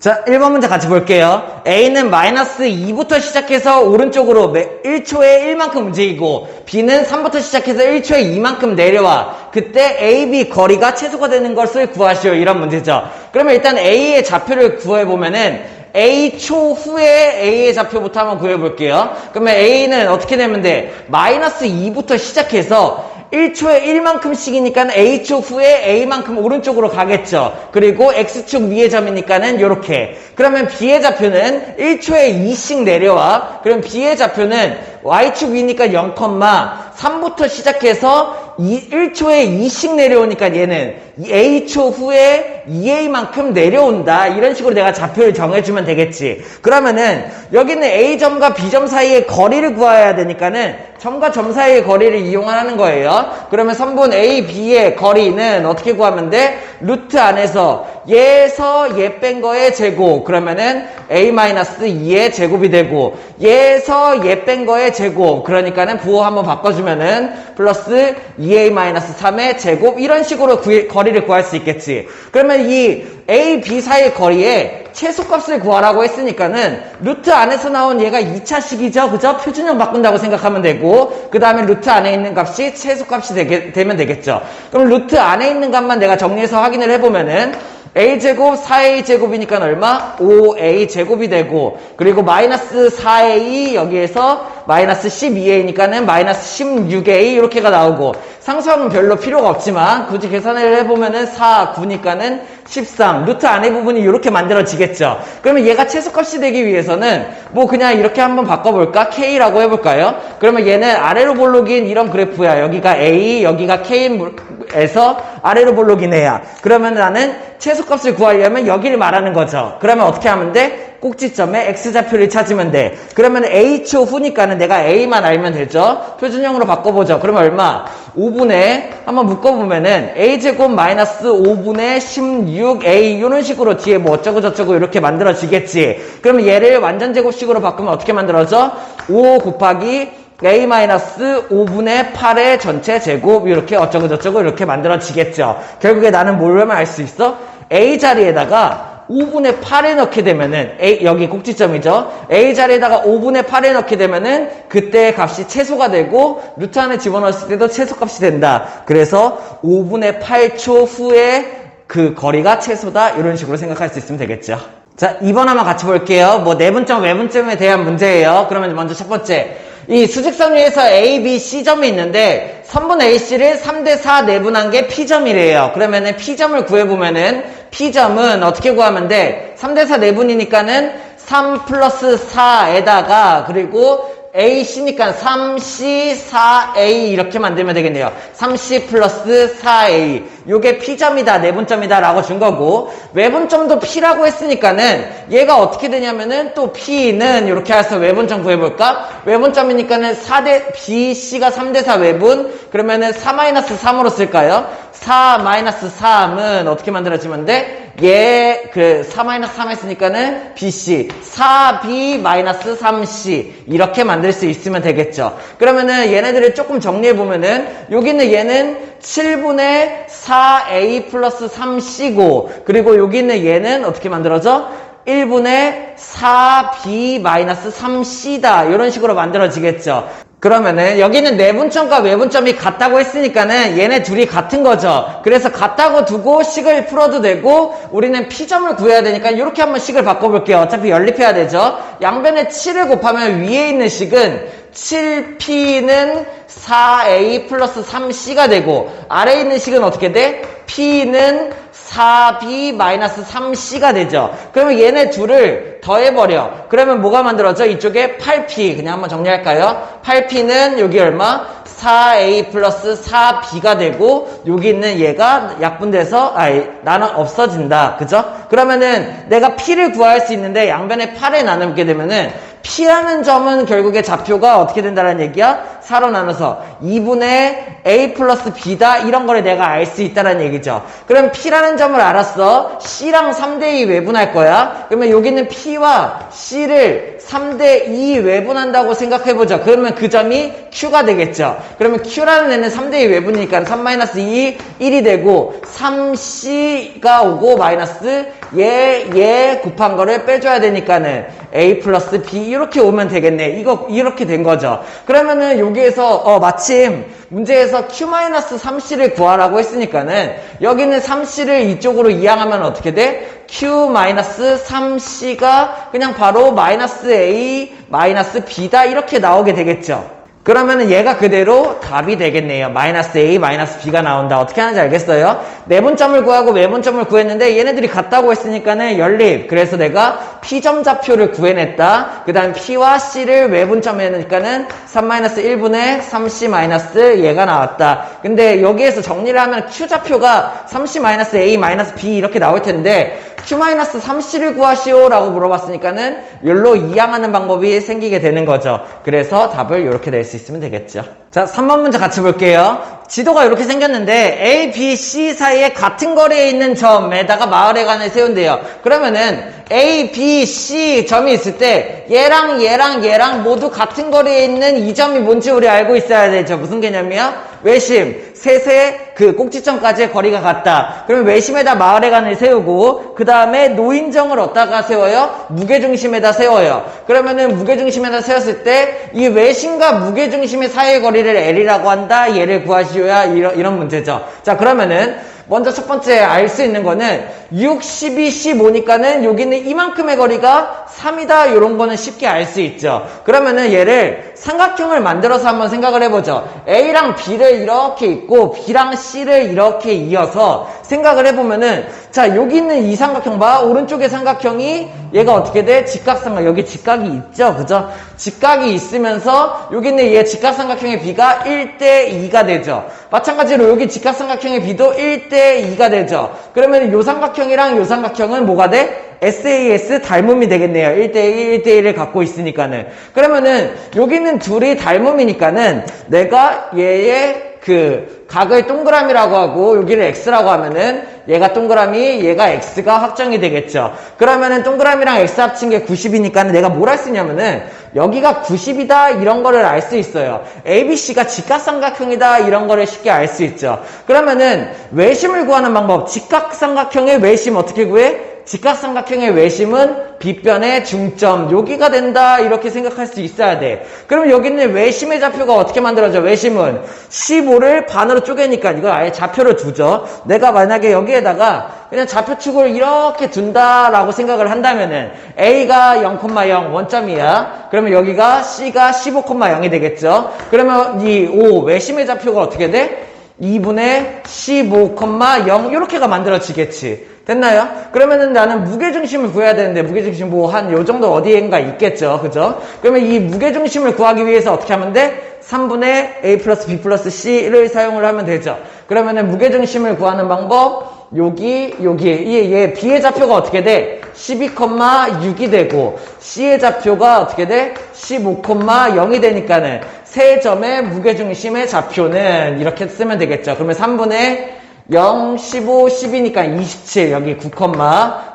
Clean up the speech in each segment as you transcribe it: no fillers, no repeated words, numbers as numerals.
자, 1번 문제 같이 볼게요. A는 마이너스 2부터 시작해서 오른쪽으로 1초에 1만큼 움직이고 B는 3부터 시작해서 1초에 2만큼 내려와. 그때 A, B 거리가 최소가 되는 것을 구하시오. 이런 문제죠. 그러면 일단 A의 좌표를 구해보면은 A초 후에 A의 좌표부터 한번 구해볼게요. 그러면 A는 어떻게 되면 돼? 마이너스 2부터 시작해서 1초에 1만큼씩이니까 A초 후에 A만큼 오른쪽으로 가겠죠. 그리고 X축 위의 점이니까는 요렇게. 그러면 B의 좌표는 1초에 2씩 내려와. 그럼 B의 좌표는 Y축 위니까 0,3부터 시작해서 1초에 2씩 내려오니까 얘는 A초 후에 2A만큼 내려온다. 이런 식으로 내가 좌표를 정해주면 되겠지. 그러면은 여기는 A점과 B점 사이의 거리를 구해야 되니까는 점과 점 사이의 거리를 이용하는 거예요. 그러면 선분 A, B의 거리는 어떻게 구하면 돼? 루트 안에서 얘에서 얘 뺀 거의 제곱. 그러면은 A-2의 제곱이 되고 얘에서 얘 뺀 거의 제곱. 그러니까는 부호 한번 바꿔주면은 플러스 2A-3의 제곱. 이런 식으로 거리를 구할 수 있겠지. 그러면 이 A, B 사이의 거리에 최소값을 구하라고 했으니까는 루트 안에서 나온 얘가 2차식이죠. 그죠? 표준형 바꾼다고 생각하면 되고 그 다음에 루트 안에 있는 값이 최소값이 되면 되겠죠. 그럼 루트 안에 있는 값만 내가 정리해서 확인을 해보면은 A제곱 4A제곱이니까 얼마? 5A제곱이 되고 그리고 마이너스 4A 여기에서 마이너스 12A니까는 마이너스 16A 이렇게가 나오고 상수함은 별로 필요가 없지만 굳이 계산을 해보면은 4, 9니까는 13 루트 안에 부분이 이렇게 만들어지겠죠. 그러면 얘가 최소값이 되기 위해서는 뭐 그냥 이렇게 한번 바꿔볼까? K라고 해볼까요? 그러면 얘는 아래로 볼록인 이런 그래프야. 여기가 A 여기가 K에서 아래로 볼록인 애야. 그러면 나는 최소값을 구하려면 여기를 말하는 거죠. 그러면 어떻게 하면 돼? 꼭지점에 X좌표를 찾으면 돼. 그러면 A초 후니까는 내가 A만 알면 되죠. 표준형으로 바꿔보죠. 그러면 얼마? 5분의 한번 묶어보면은 A제곱 마이너스 5분의 16A 이런 식으로 뒤에 뭐 어쩌고 저쩌고 이렇게 만들어지겠지. 그러면 얘를 완전제곱식으로 바꾸면 어떻게 만들어져? 5 곱하기 A-5분의 8의 전체 제곱 이렇게 어쩌고 저쩌고 이렇게 만들어지겠죠. 결국에 나는 뭘 알 수 있어? A 자리에다가 5분의 8에 넣게 되면은 여기 꼭지점이죠. A 자리에다가 5분의 8에 넣게 되면은 그때 값이 최소가 되고 루트 안에 집어넣었을 때도 최소값이 된다. 그래서 5분의 8초 후에 그 거리가 최소다. 이런 식으로 생각할 수 있으면 되겠죠. 자, 2번 한번 같이 볼게요. 뭐 내분점, 외분점에 대한 문제예요. 그러면 먼저 첫 번째. 이 수직선 위에서 A, B, C점이 있는데 선분 AC를 3대4 내분한 게 P점이래요. 그러면은 P점을 구해보면은 P점은 어떻게 구하면 돼? 3대4 내분이니까는 3 플러스 4에다가 그리고 AC니까 3C, 4A 이렇게 만들면 되겠네요. 3C 플러스 4A. 요게 P점이다, 내분점이다 라고 준 거고 외분점도 P라고 했으니까는 얘가 어떻게 되냐면은 또 P는 이렇게 해서 외분점 구해볼까? 외분점이니까는 4대, BC가 3대4 외분 그러면은 4-3으로 쓸까요? 4-3은 어떻게 만들어지면 돼? 얘, 4-3 했으니까는 BC, 4B-3C 이렇게 만들 수 있으면 되겠죠. 그러면은 얘네들을 조금 정리해보면은 여기는 얘는 7분의 4A 플러스 3C고 그리고 여기 있는 얘는 어떻게 만들어져? 1분의 4B-3C다. 이런 식으로 만들어지겠죠. 그러면은 여기는 내분점과 외분점이 같다고 했으니까는 얘네 둘이 같은 거죠. 그래서 같다고 두고 식을 풀어도 되고 우리는 P점을 구해야 되니까 이렇게 한번 식을 바꿔볼게요. 어차피 연립해야 되죠. 양변에 7을 곱하면 위에 있는 식은 7P는 4A 플러스 3C가 되고 아래에 있는 식은 어떻게 돼? P는 4B-3C가 되죠. 그러면 얘네 둘을 더해버려. 그러면 뭐가 만들어져? 이쪽에 8P. 그냥 한번 정리할까요? 8P는 여기 얼마? 4A 플러스 4B가 되고 여기 있는 얘가 약분돼서 나는 없어진다. 그죠? 그러면은 내가 P를 구할 수 있는데 양변에 8에 나누게 되면은 P라는 점은 결국에 좌표가 어떻게 된다는 얘기야? 4로 나눠서 2분의 a 플러스 b다 이런 거를 내가 알 수 있다는 얘기죠. 그럼 p라는 점을 알았어. c랑 3대2 외분할 거야. 그러면 여기는 p와 c를 3대2 외분한다고 생각해보죠. 그러면 그 점이 q가 되겠죠. 그러면 q라는 애는 3대2 외분이니까 3-2, 1이 되고 3c가 오고 마이너스 얘 곱한 거를 빼줘야 되니까는 a 플러스 b 이렇게 오면 되겠네. 이거 이렇게 된 거죠. 그러면은 여기에서 마침 문제에서 q-3c를 구하라고 했으니까는 여기는 3c를 이쪽으로 이항하면 어떻게 돼? q-3c가 그냥 바로 마이너스 a 마이너스 b다 이렇게 나오게 되겠죠. 그러면은 얘가 그대로 답이 되겠네요. 마이너스 a 마이너스 b가 나온다. 어떻게 하는지 알겠어요? 내분점을 구하고 외분점을 구했는데 얘네들이 같다고 했으니까는 연립. 그래서 내가 p점 좌표를 구해냈다. 그 다음 p와 c를 외분점해니까는 3-1분의 3c 마이너스 얘가 나왔다. 근데 여기에서 정리를 하면 q 좌표가 3c 마이너스 a 마이너스 b 이렇게 나올 텐데 q-3c를 구하시오 라고 물어봤으니까는 열로 이항하는 방법이 생기게 되는 거죠. 그래서 답을 이렇게 낼 수 있으면 되겠죠. 자, 3번 문제 같이 볼게요. 지도가 이렇게 생겼는데 A, B, C 사이에 같은 거리에 있는 점에다가 마을회관을 세운대요. 그러면은 A, B, C 점이 있을 때 얘랑 모두 같은 거리에 있는 이 점이 뭔지 우리 알고 있어야 되죠. 무슨 개념이야? 외심, 셋의 그 꼭지점까지의 거리가 같다. 그러면 외심에다 마을회관을 세우고 그 다음에 노인정을 어디다가 세워요? 무게중심에다 세워요. 그러면은 무게중심에다 세웠을 때 이 외심과 무게중심의 사이의 거리를 L이라고 한다. 얘를 구하시오야. 이런 문제죠. 자, 그러면은 먼저 첫 번째 알 수 있는 거는 6, 12, 15니까는 여기는 이만큼의 거리가 3이다. 이런 거는 쉽게 알 수 있죠. 그러면은 얘를 삼각형을 만들어서 한번 생각을 해보죠. A랑 B를 이렇게 있고 B랑 C를 이렇게 이어서 생각을 해보면은 자, 여기 있는 이 삼각형 봐. 오른쪽의 삼각형이 얘가 어떻게 돼? 직각삼각. 여기 직각이 있죠. 그죠? 직각이 있으면서 여기 있는 얘 직각삼각형의 B가 1대2가 되죠. 마찬가지로 여기 직각삼각형의 B도 1대2가 되죠. 그러면 요 삼각형이랑 요 삼각형은 뭐가 돼? SAS 닮음이 되겠네요. 1대1, 1대1을 갖고 있으니까는. 그러면은 여기는 둘이 닮음이니까는 내가 얘의 그 각을 동그라미라고 하고 여기를 x라고 하면은 얘가 동그라미, 얘가 x가 확정이 되겠죠. 그러면은 동그라미랑 x 합친 게 90이니까는 내가 뭘 할 수 있냐면은 여기가 90이다 이런 거를 알 수 있어요. ABC가 직각삼각형이다 이런 거를 쉽게 알 수 있죠. 그러면은 외심을 구하는 방법, 직각삼각형의 외심 어떻게 구해? 직각삼각형의 외심은 빗변의 중점 여기가 된다 이렇게 생각할 수 있어야 돼. 그럼 여기 있는 외심의 좌표가 어떻게 만들어져? 외심은 15를 반으로 쪼개니까 이거 아예 좌표를 두죠. 내가 만약에 여기에다가 그냥 좌표축을 이렇게 둔다라고 생각을 한다면은 A가 0,0 원점이야. 그러면 여기가 C가 15,0이 되겠죠. 그러면 이 5 외심의 좌표가 어떻게 돼? 2분의 15,0 이렇게가 만들어지겠지. 됐나요? 그러면은 나는 무게중심을 구해야 되는데 무게중심 뭐 한 요 정도 어디엔가 있겠죠. 그죠? 그러면 이 무게중심을 구하기 위해서 어떻게 하면 돼? 3분의 A 플러스 B 플러스 C를 사용을 하면 되죠. 그러면은 무게중심을 구하는 방법 여기 얘 B의 좌표가 어떻게 돼? 12,6이 되고 C의 좌표가 어떻게 돼? 15,0이 되니까는 세 점의 무게중심의 좌표는 이렇게 쓰면 되겠죠. 그러면 3분의 0, 15, 10이니까 27, 여기 9,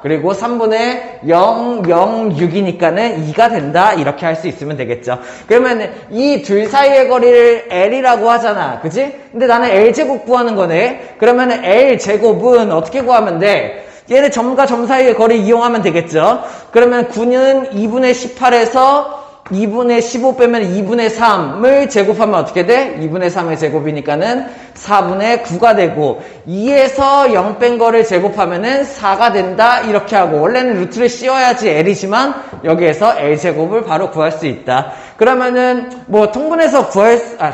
그리고 3분의 0, 0, 6이니까는 2가 된다. 이렇게 할 수 있으면 되겠죠. 그러면 이 둘 사이의 거리를 L이라고 하잖아. 그치? 근데 나는 L제곱 구하는 거네. 그러면 L제곱은 어떻게 구하면 돼? 얘네 점과 점 사이의 거리 이용하면 되겠죠. 그러면 9는 2분의 18에서 2분의 15 빼면 2분의 3을 제곱하면 어떻게 돼? 2분의 3의 제곱이니까는 4분의 9가 되고 2에서 0 뺀 거를 제곱하면은 4가 된다 이렇게 하고 원래는 루트를 씌워야지 L이지만 여기에서 L제곱을 바로 구할 수 있다. 그러면은 뭐 통분해서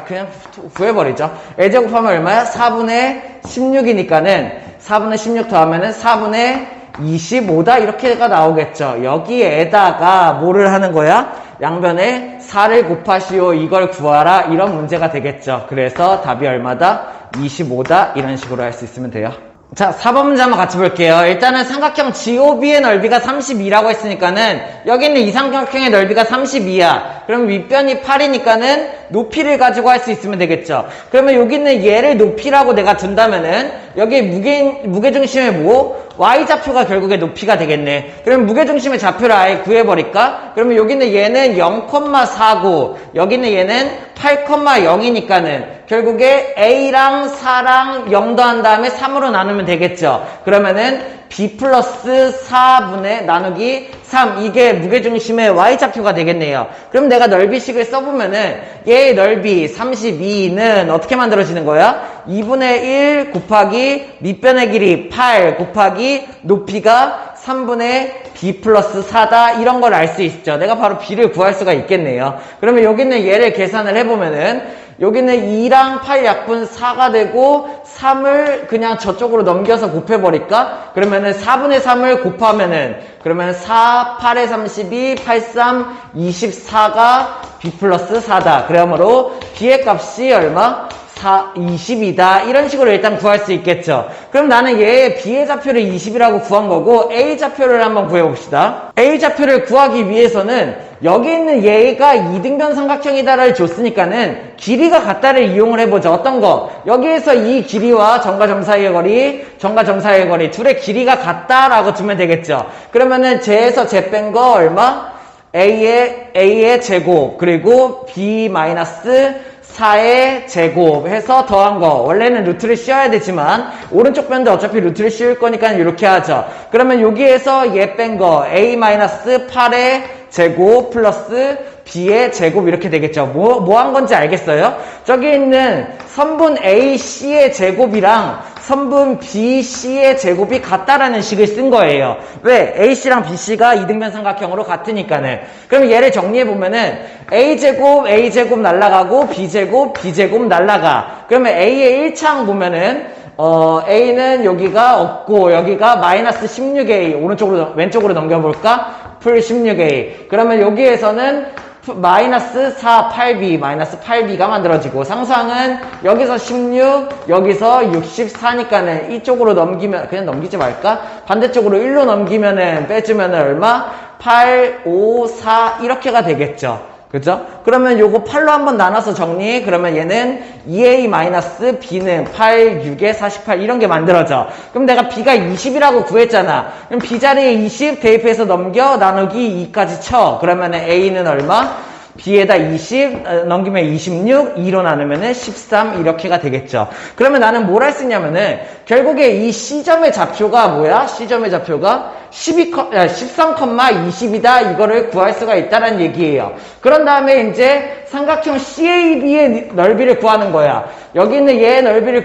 그냥 구해버리죠. L제곱하면 얼마야? 4분의 16이니까는 4분의 16 더하면은 4분의 25다 이렇게가 나오겠죠. 여기에다가 뭐를 하는 거야? 양변에 4를 곱하시오 이걸 구하라 이런 문제가 되겠죠. 그래서 답이 얼마다? 25다 이런 식으로 할 수 있으면 돼요. 자, 4번 문제 한번 같이 볼게요. 일단은 삼각형 GOB의 넓이가 32라고 했으니까는 여기 있는 이 삼각형의 넓이가 32야. 그러면 윗변이 8이니까는 높이를 가지고 할 수 있으면 되겠죠. 그러면 여기 있는 얘를 높이라고 내가 둔다면은 여기 무게중심의 뭐? Y좌표가 결국에 높이가 되겠네. 그러면 무게중심의 좌표를 아예 구해버릴까? 그러면 여기 있는 얘는 0,49, 여기 있는 얘는 8,0이니까는 결국에 A랑 4랑 0 더한 다음에 3으로 나누면 되겠죠. 그러면은 B 플러스 4분의 나누기 3, 이게 무게중심의 Y좌표가 되겠네요. 그럼 내가 넓이식을 써보면은 얘의 넓이 32는 어떻게 만들어지는 거야? 2분의 1 곱하기 밑변의 길이 8 곱하기 높이가 3분의 B 플러스 4다, 이런 걸 알 수 있죠. 내가 바로 B를 구할 수가 있겠네요. 그러면 여기는 얘를 계산을 해보면은 여기는 2랑 8 약분 4가 되고 3을 그냥 저쪽으로 넘겨서 곱해버릴까? 그러면은 4분의 3을 곱하면은 그러면 4, 8에 32, 8, 3, 24가 B 플러스 4다. 그러므로 B의 값이 얼마? 20이다. 이런 식으로 일단 구할 수 있겠죠. 그럼 나는 얘의 B의 좌표를 20이라고 구한 거고 A 좌표를 한번 구해봅시다. A 좌표를 구하기 위해서는 여기 있는 얘가 이등변 삼각형이다를 줬으니까는 길이가 같다를 이용을 해보죠. 어떤 거? 여기에서 이 길이와 점과 점 사이의 거리, 점과 점 사이의 거리 둘의 길이가 같다라고 두면 되겠죠. 그러면은 제에서 제 뺀 거 얼마? A의 제곱 그리고 B 마이너스 4의 제곱 해서 더한 거. 원래는 루트를 씌워야 되지만 오른쪽 변도 어차피 루트를 씌울 거니까 이렇게 하죠. 그러면 여기에서 얘 뺀 거 A-8의 제곱 플러스 B의 제곱 이렇게 되겠죠. 뭐 한 건지 알겠어요? 저기 있는 선분 AC의 제곱이랑 선분 BC의 제곱이 같다라는 식을 쓴 거예요. 왜? AC랑 BC가 이등변 삼각형으로 같으니까는. 그럼 얘를 정리해보면은 A제곱 날라가고 B제곱 날라가. 그러면 A의 1차항 보면은 A는 여기가 없고 여기가 마이너스 16A 왼쪽으로 넘겨볼까? 풀 16A. 그러면 여기에서는 마이너스 4, 8B, 마이너스 8B가 만들어지고 상수항은 여기서 16, 여기서 64니까는 이쪽으로 넘기면, 그냥 넘기지 말까? 반대쪽으로 1로 넘기면은, 빼주면은 얼마? 8, 5, 4, 이렇게가 되겠죠. 그죠? 그러면 요거 8로 한번 나눠서 정리. 그러면 얘는 2A-B는 8, 6에 48 이런 게 만들어져. 그럼 내가 B가 20이라고 구했잖아. 그럼 B 자리에 20 대입해서 넘겨 나누기 2까지 쳐. 그러면은 A는 얼마? B에다 20 넘기면 26, 2로 나누면은 13 이렇게가 되겠죠. 그러면 나는 뭘 할 수 있냐면은 결국에 이 C점의 좌표가 뭐야? C점의 좌표가 13,20이다. 이거를 구할 수가 있다는 얘기예요. 그런 다음에 이제 삼각형 CAB의 넓이를 구하는 거야. 여기 있는 얘의 넓이를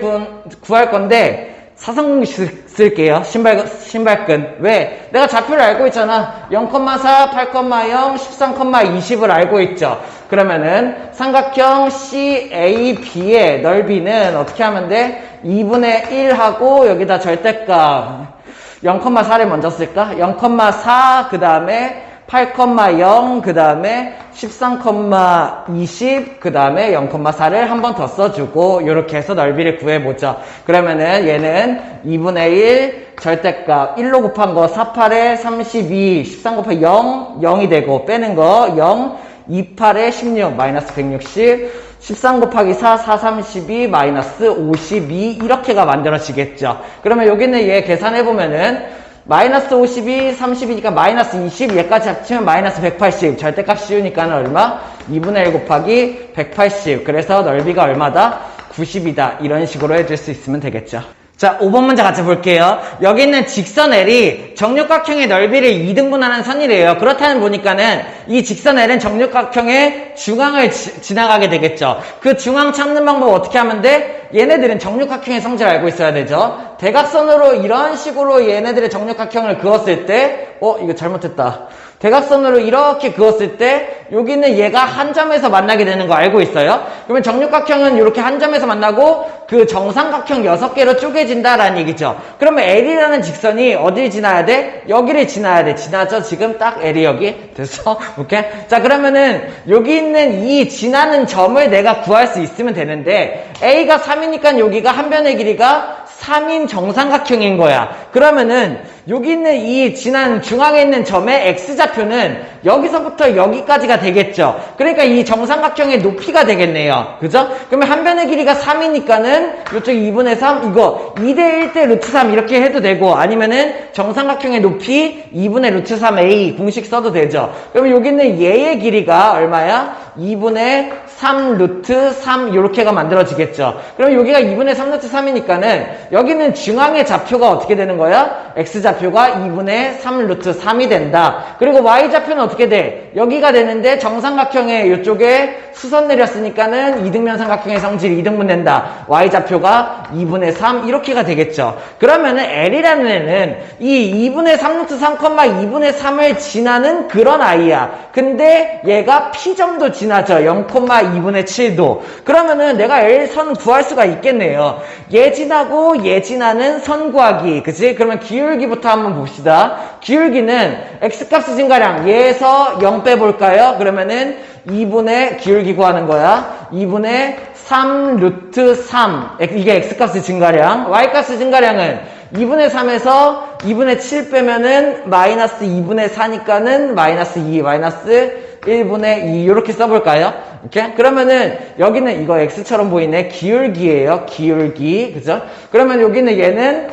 구할 건데 사성공식 쓸게요. 신발끈. 왜? 내가 좌표를 알고 있잖아. 0,4, 8,0, 13,20을 알고 있죠. 그러면은 삼각형 CAB의 넓이는 어떻게 하면 돼? 2분의 1하고 여기다 절대값 0,4를 먼저 쓸까? 0,4 그 다음에 8,0 그 다음에 13,20 그 다음에 0,4를 한 번 더 써주고 이렇게 해서 넓이를 구해보죠. 그러면은 얘는 2분의 1 절대값 1로 곱한 거 4, 8에 32 13 곱하기 0 0이 되고 빼는 거 0 2, 8에 16 마이너스 160 13 곱하기 4 4, 32 마이너스 52 이렇게가 만들어지겠죠. 그러면 여기는 얘 계산해보면은 마이너스 52, 30이니까 마이너스 20, 얘까지 합치면 마이너스 180. 절대값 씌우니까는 얼마? 2분의 1 곱하기 180. 그래서 넓이가 얼마다? 90이다. 이런 식으로 해줄 수 있으면 되겠죠. 자, 5번 문제 같이 볼게요. 여기 있는 직선 L이 정육각형의 넓이를 2등분하는 선이래요. 그렇다는 보니까는 이 직선 L은 정육각형의 중앙을 지나가게 되겠죠. 그 중앙 찾는 방법 어떻게 하면 돼? 얘네들은 정육각형의 성질을 알고 있어야 되죠. 대각선으로 이런 식으로 얘네들의 정육각형을 그었을 때 이거 잘못했다. 대각선으로 이렇게 그었을 때 여기는 얘가 한 점에서 만나게 되는 거 알고 있어요? 그러면 정육각형은 이렇게 한 점에서 만나고 그 정삼각형 6개로 쪼개진다라는 얘기죠. 그러면 L이라는 직선이 어디를 지나야 돼? 여기를 지나야 돼. 지나죠? 지금 딱 L이 여기 됐어? 오케이? 자, 그러면은 여기 있는 이 지나는 점을 내가 구할 수 있으면 되는데 A가 3이니까 여기가 한 변의 길이가 3인 정삼각형인 거야. 그러면은 여기 있는 이 지난 중앙에 있는 점의 x좌표는 여기서부터 여기까지가 되겠죠. 그러니까 이 정삼각형의 높이가 되겠네요. 그죠? 그러면 한 변의 길이가 3이니까는 이쪽 2분의 3 이거 2대 1대 루트 3 이렇게 해도 되고 아니면은 정삼각형의 높이 2분의 루트 3a 공식 써도 되죠. 그러면 여기 있는 얘의 길이가 얼마야? 2분의 3 루트 3 이렇게가 만들어지겠죠. 그럼 여기가 2분의 3 루트 3이니까는 여기는 중앙의 좌표가 어떻게 되는 거야? x좌표가 2분의 3 루트 3이 된다. 그리고 y좌표는 어떻게 돼? 여기가 되는데 정삼각형의 이쪽에 수선 내렸으니까는 이등변 삼각형의 성질 2등분 된다. y좌표가 2분의 3 이렇게가 되겠죠. 그러면은 L이라는 애는 이 2분의 3 루트 3, 2분의 3을 지나는 그런 아이야. 근데 얘가 P점도 지나죠. 0,2분의 7도. 그러면은 내가 L선 구할 수가 있겠네요. 얘 지나고 얘 지나는 선 구하기. 그치? 그러면 기울기부터 한번 봅시다. 기울기는 X값의 증가량. 얘에서 0 빼볼까요? 그러면은 2분의 기울기 구하는 거야. 2분의 3 루트 3. 이게 X값의 증가량. Y값의 증가량은 2분의 3에서 2분의 7 빼면은 마이너스 2분의 4니까는 마이너스 2, 마이너스 1분의 2 이렇게 써볼까요? 이렇게? 그러면은 여기는 이거 X처럼 보이네. 기울기예요. 기울기. 그죠? 그러면 여기는 얘는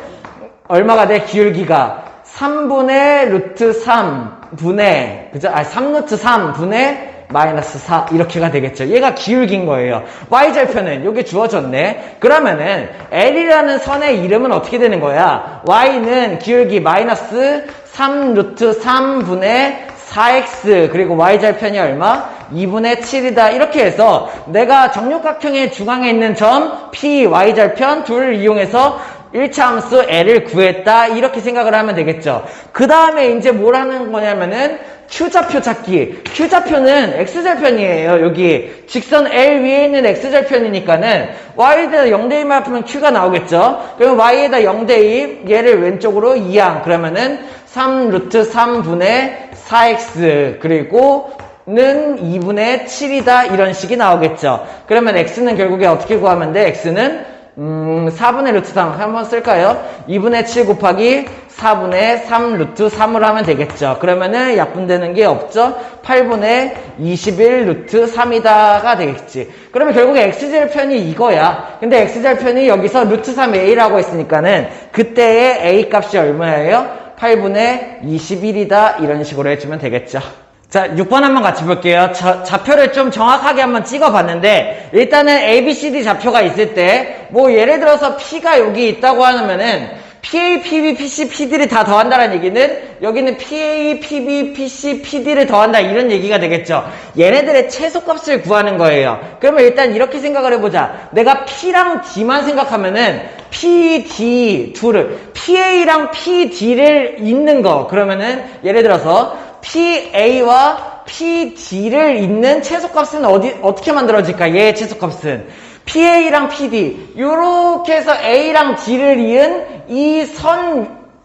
얼마가 돼? 기울기가 3분의 루트 3분의 그죠? 3 루트 3분의 마이너스 4 이렇게가 되겠죠. 얘가 기울기인 거예요. y절표는 여기 주어졌네. 그러면은 L이라는 선의 이름은 어떻게 되는 거야? y는 기울기 마이너스 3 루트 3분의 4x 그리고 y절편이 얼마? 2분의 7이다. 이렇게 해서 내가 정육각형의 중앙에 있는 점 P, y절편 둘을 이용해서 1차 함수 L을 구했다. 이렇게 생각을 하면 되겠죠. 그 다음에 이제 뭘 하는 거냐면은 Q좌표 찾기. Q좌표는 X절편이에요. 여기 직선 L 위에 있는 X절편이니까는 Y에다 0대1만 합하면 Q가 나오겠죠. 그러면 Y에다 0대2 얘를 왼쪽으로 2항 그러면은 3 루트 3분의 4X 그리고 는 2분의 7이다. 이런 식이 나오겠죠. 그러면 X는 결국에 어떻게 구하면 돼? X는 4분의 루트 3 한번 쓸까요? 2분의 7 곱하기 4분의 3 루트 3으로 하면 되겠죠. 그러면은 약분되는 게 없죠? 8분의 21 루트 3이다가 되겠지. 그러면 결국에 X절편이 이거야. 근데 X절편이 여기서 루트 3a라고 했으니까는 그때의 a 값이 얼마예요? 8분의 21이다. 이런 식으로 해주면 되겠죠. 자, 6번 한번 같이 볼게요. 좌표를 좀 정확하게 한번 찍어봤는데 일단은 ABCD 좌표가 있을 때 뭐 예를 들어서 P가 여기 있다고 하면은 PA, PB, PC, PD를 다 더한다는 얘기는 여기는 PA, PB, PC, PD를 더한다 이런 얘기가 되겠죠. 얘네들의 최소값을 구하는 거예요. 그러면 일단 이렇게 생각을 해보자. 내가 P랑 D만 생각하면은 P, D 둘을 PA랑 PD를 잇는 거 그러면은 예를 들어서 PA와 PD를 잇는 최소값은 어떻게 만들어질까? 얘의 최소값은 PA랑 PD 요렇게 해서 A랑 D를 이은 이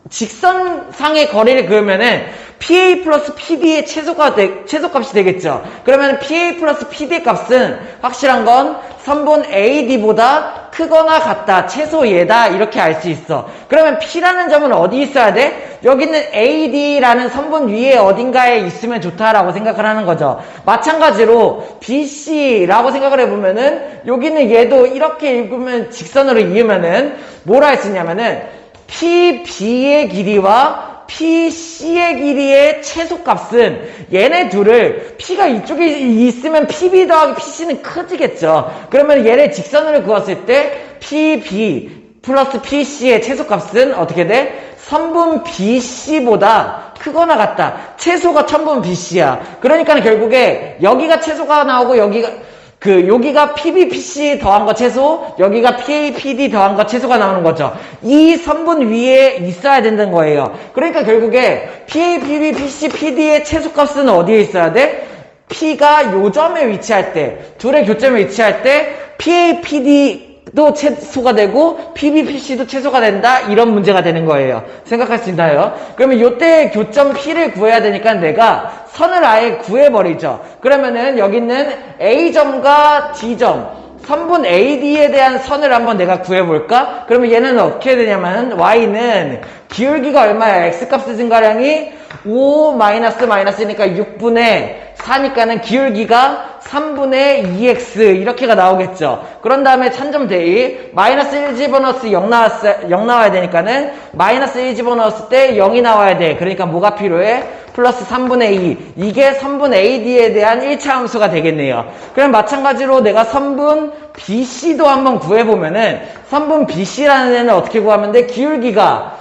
직선상의 거리를 그으면은 PA 플러스 PB의 최소값이 되겠죠. 그러면 PA 플러스 PD의 값은 확실한 건 선분 AD보다 크거나 같다. 최소 얘다. 이렇게 알 수 있어. 그러면 P라는 점은 어디 있어야 돼? 여기는 AD라는 선분 위에 어딘가에 있으면 좋다라고 생각을 하는 거죠. 마찬가지로 BC라고 생각을 해보면은 여기는 얘도 이렇게 읽으면 직선으로 이으면은 뭐라 할 수 있냐면은 PB의 길이와 PC의 길이의 최소값은 얘네 둘을 P가 이쪽에 있으면 PB 더하기 PC는 커지겠죠. 그러면 얘를 직선으로 그었을 때 PB 플러스 PC의 최소값은 어떻게 돼? 선분 BC보다 크거나 같다. 최소가 천분 BC야. 그러니까 결국에 여기가 최소가 나오고 여기가 PB, PC 더한 거 최소, 여기가 PA, PD 더한 거 최소가 나오는 거죠. 이 선분 위에 있어야 된다는 거예요. 그러니까 결국에 PA, PB, PC, PD의 최소값은 어디에 있어야 돼? P가 요 점에 위치할 때, 둘의 교점에 위치할 때 PA, PD도 최소가 되고 PB, PC도 최소가 된다. 이런 문제가 되는 거예요. 생각할 수 있나요? 그러면 요때 교점 P를 구해야 되니까 내가 선을 아예 구해버리죠. 그러면은 여기 있는 A점과 D점 선분 AD에 대한 선을 한번 내가 구해볼까? 그러면 얘는 어떻게 되냐면 Y는 기울기가 얼마야? X값의 증가량이 5 마이너스니까 6분의 4니까는 기울기가 3분의 2x 이렇게가 나오겠죠. 그런 다음에 찬점 대입 마이너스 1 집어넣었을 때 0 나와야 되니까는 마이너스 1 집어넣었을 때 0이 나와야 돼. 그러니까 뭐가 필요해? 플러스 3분의 2. 이게 선분 AD에 대한 1차 함수가 되겠네요. 그럼 마찬가지로 내가 선분 BC도 한번 구해보면은 선분 BC라는 애는 어떻게 구하면 돼? 기울기가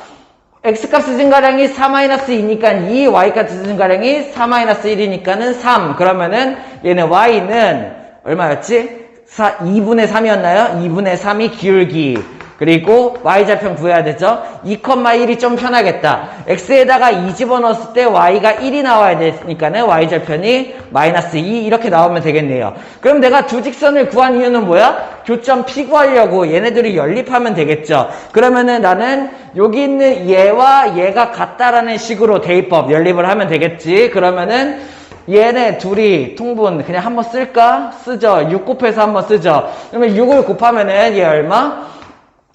X값의 증가량이 4-2니까 2, Y값의 증가량이 4-1이니까는 3. 그러면은 얘는 Y는 얼마였지? 2분의 3이었나요? 2분의 3이 기울기. 그리고 Y좌편 구해야 되죠? 2,1이 좀 편하겠다. X에다가 2 집어넣었을 때 Y가 1이 나와야 되니까는 Y좌편이 마이너스 2 이렇게 나오면 되겠네요. 그럼 내가 두 직선을 구한 이유는 뭐야? 교점 P 구하려고 얘네들이 연립하면 되겠죠. 그러면은 나는 여기 있는 얘와 얘가 같다라는 식으로 대입법 연립을 하면 되겠지. 그러면은 얘네 둘이 통분 그냥 한번 쓸까? 쓰죠. 6 곱해서 한번 쓰죠. 그러면 6을 곱하면은 얘 얼마?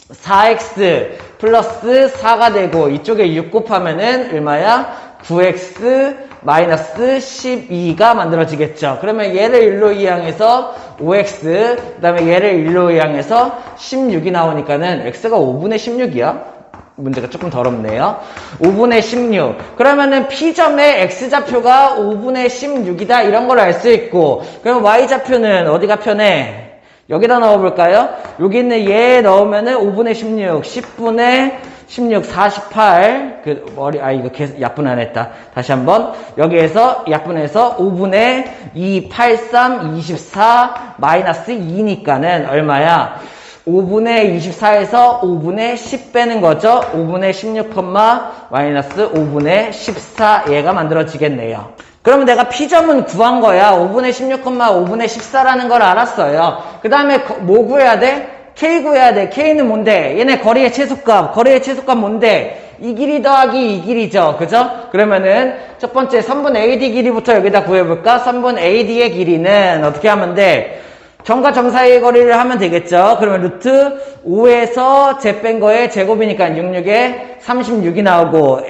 4x 플러스 4가 되고 이쪽에 6 곱하면은 얼마야? 9x 마이너스 12가 만들어지겠죠. 그러면 얘를 1로 이항해서 5x 그 다음에 얘를 1로 이항해서 16이 나오니까는 x가 5분의 16이야. 문제가 조금 더럽네요. 5분의 16. 그러면은 P점의 X좌표가 5분의 16이다. 이런 걸 알 수 있고. 그럼 Y좌표는 어디가 편해? 여기다 넣어볼까요? 여기 있는 얘 넣으면은 5분의 16, 10분의 16, 48. 이거 계속 약분하냈다. 다시 한번. 여기에서 약분해서 5분의 2, 83, 24, 마이너스 2니까는 얼마야? 5분의 24에서 5분의 10 빼는 거죠. 5분의 16, 마이너스 5분의 14 얘가 만들어지겠네요. 그러면 내가 P점은 구한 거야. 5분의 16, 5분의 14라는 걸 알았어요. 그 다음에 뭐 구해야 돼? K 구해야 돼. K는 뭔데? 얘네 거리의 최소값. 거리의 최소값 뭔데? 이 길이 더하기 이 길이죠. 그죠? 그러면은 첫 번째 선분 AD 길이부터 여기다 구해볼까? 선분 AD의 길이는 어떻게 하면 돼? 점과 점 사이의 거리를 하면 되겠죠. 그러면 루트 5에서 제 뺀 거에 제곱이니까 66에 36이 나오고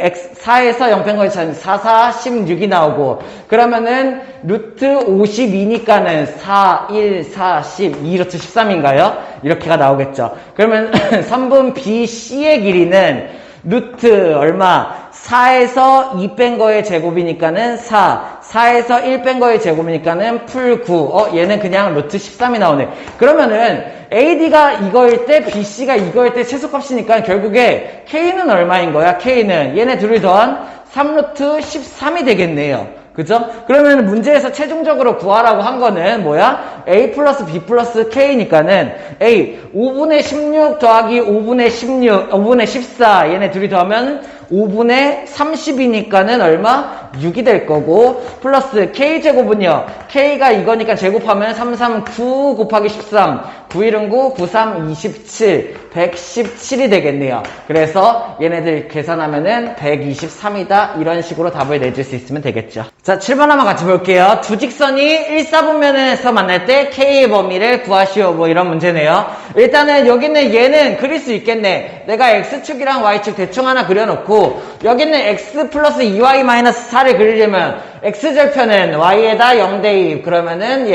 4에서 0 뺀 거에 4, 16이 나오고 그러면은 루트 52니까는 4, 1, 4, 12 루트 13인가요? 이렇게가 나오겠죠. 그러면 3분 BC의 길이는 루트 얼마? 4에서 2 뺀 거의 제곱이니까는 4, 4에서 1 뺀 거의 제곱이니까는 풀 9. 얘는 그냥 루트 13이 나오네. 그러면은 AD가 이거일 때 BC가 이거일 때 최소값이니까 결국에 K는 얼마인 거야? K는 얘네 둘이 더한 3루트 13이 되겠네요. 그죠? 그러면 문제에서 최종적으로 구하라고 한 거는 뭐야? A 플러스 B 플러스 K니까는 A 5분의 16 더하기 5분의 16, 5분의 14 얘네 둘이 더하면 5분의 30이니까는 얼마? 6이 될 거고 플러스 K제곱은요. K가 이거니까 제곱하면 3, 3, 9 곱하기 13 9, 1은 9, 9, 3, 27 117이 되겠네요. 그래서 얘네들 계산하면은 123이다. 이런 식으로 답을 내줄 수 있으면 되겠죠. 자, 7번 한번 같이 볼게요. 두 직선이 1, 4분면에서 만날 때 K의 범위를 구하시오. 뭐 이런 문제네요. 일단은 여기는 얘는 그릴 수 있겠네. 내가 X축이랑 Y축 대충 하나 그려놓고 여기는 X 플러스 2Y 마이너스 4를 그리려면 X절편은 Y에다 0대2 그러면은 이